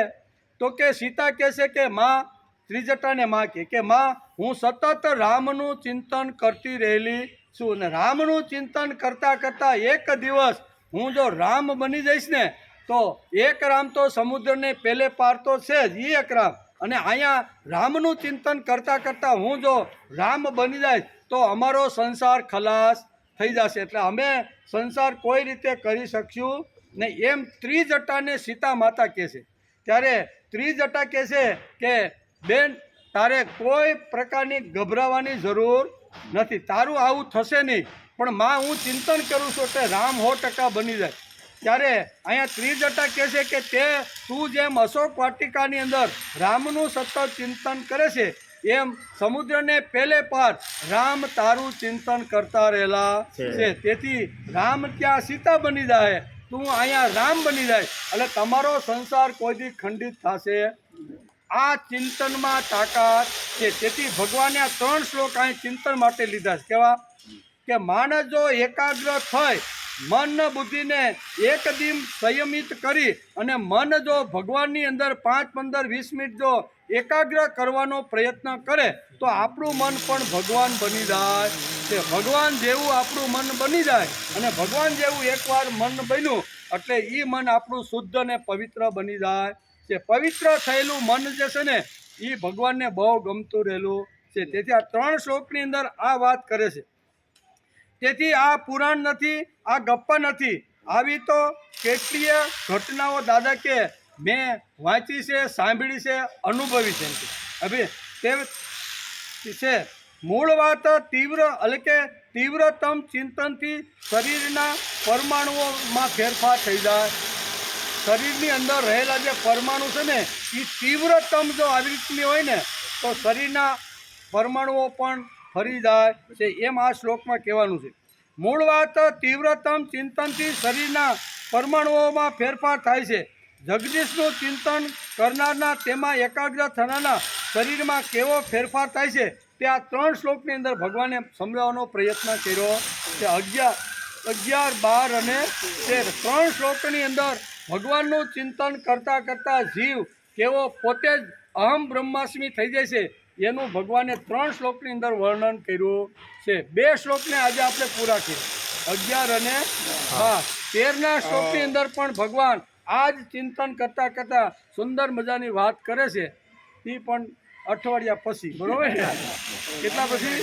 તો કે સીતા કહેશે કે માં, ત્રિજટાને માં કે માં હું સતત રામનું ચિંતન કરતી રહેલી છું અને રામનું ચિંતન કરતાં એક દિવસ હું જો રામ બની જઈશ ને તો એક રામ તો સમુદ્રને પેલે પાર તો છે જ, એ એક રામ, અને અહીંયા રામનું ચિંતન કરતાં હું જો રામ બની જાય તો અમારો સંસાર ખલાસ થઈ જશે, એટલે અમે સંસાર કોઈ રીતે કરી શકશું નહીં. એમ ત્રિજટાને સીતા માતા કહે છે. ત્યારે ત્રિજટા કહે છે કે બેન તારે કોઈ પ્રકારની ગભરાવાની જરૂર નથી, તારું આવું થશે નહીં, પણ માં હું ચિંતન કરું છું કે રામ 100% બની જાય. ત્યારે અહીંયા ત્રિજટા કહે છે કે તે તું જેમ અશોક વાટિકાની અંદર રામનું સતત ચિંતન કરે છે એમ સમુદ્રને પેલે પાર રામ તારું ચિંતન કરતા રહેલા છે. તેથી રામ ત્યાં સીતા બની જાય, તું અહીંયા રામ બની જાય, એટલે તમારો સંસાર કોઈથી ખંડિત થશે. આ ચિંતનમાં તાકાત છે. તેથી ભગવાને આ 3 શ્લોક અહીં ચિંતન માટે લીધા છે. કેવા? કે માણસ જો એકાગ્ર થઈ મન બુદ્ધિને એકદમ સંયમિત કરી અને મન જો ભગવાનની અંદર 5, 15, 20 મિનિટ જો એકાગ્ર કરવાનો પ્રયત્ન કરે તો આપણું મન પણ ભગવાન બની જાય છે. ભગવાન જેવું આપણું મન બની જાય અને ભગવાન જેવું એકવાર મન બન્યું એટલે એ મન આપણું શુદ્ધ અને પવિત્ર બની જાય છે. પવિત્ર થયેલું મન જે છે ને એ ભગવાનને બહુ ગમતું રહેલું છે. તેથી આ 3 શ્લોકની અંદર આ વાત કરે છે. તેથી આ પુરાણ નથી, આ ગપ્પા નથી, આવી તો કેટલીય ઘટનાઓ દાદા કે મેં વાંચી છે, સાંભળી છે, અનુભવી છે. હવે તે છે મૂળ વાત તીવ્રતમ ચિંતનથી શરીરના પરમાણુઓમાં ફેરફાર થઈ જાય. શરીરની અંદર રહેલા જે પરમાણુ છે ને એ તીવ્રતમ જો આવી રીતની હોય ને તો શરીરના પરમાણુઓ પણ ફરી જાય છે, એમ આ શ્લોકમાં કહેવાનું છે. મૂળ વાત તીવ્રતમ ચિંતનથી શરીરના પરમાણુઓમાં ફેરફાર થાય છે. જગદીશનું ચિંતન કરનારના તેમાં એકાગ્ર થનારના શરીરમાં કેવો ફેરફાર થાય છે તે આ 3 શ્લોકની અંદર ભગવાને સમજાવવાનો પ્રયત્ન કર્યો છે. 11, 12 અને 13 3 શ્લોકની અંદર ભગવાનનું ચિંતન કરતાં જીવ કેવો પોતે જ અહમ બ્રહ્માસ્મિ થઈ જાય છે એનું ભગવાને 3 શ્લોકની અંદર વર્ણન કર્યું છે. 2 શ્લોકને આજે આપણે પૂરા કર્યા, 11 અને 13ના શ્લોકની અંદર પણ ભગવાન આ જ ચિંતન કરતાં સુંદર મજાની વાત કરે છે. એ પણ અઠવાડિયા પછી, બરોબર ને? કેટલા પછી?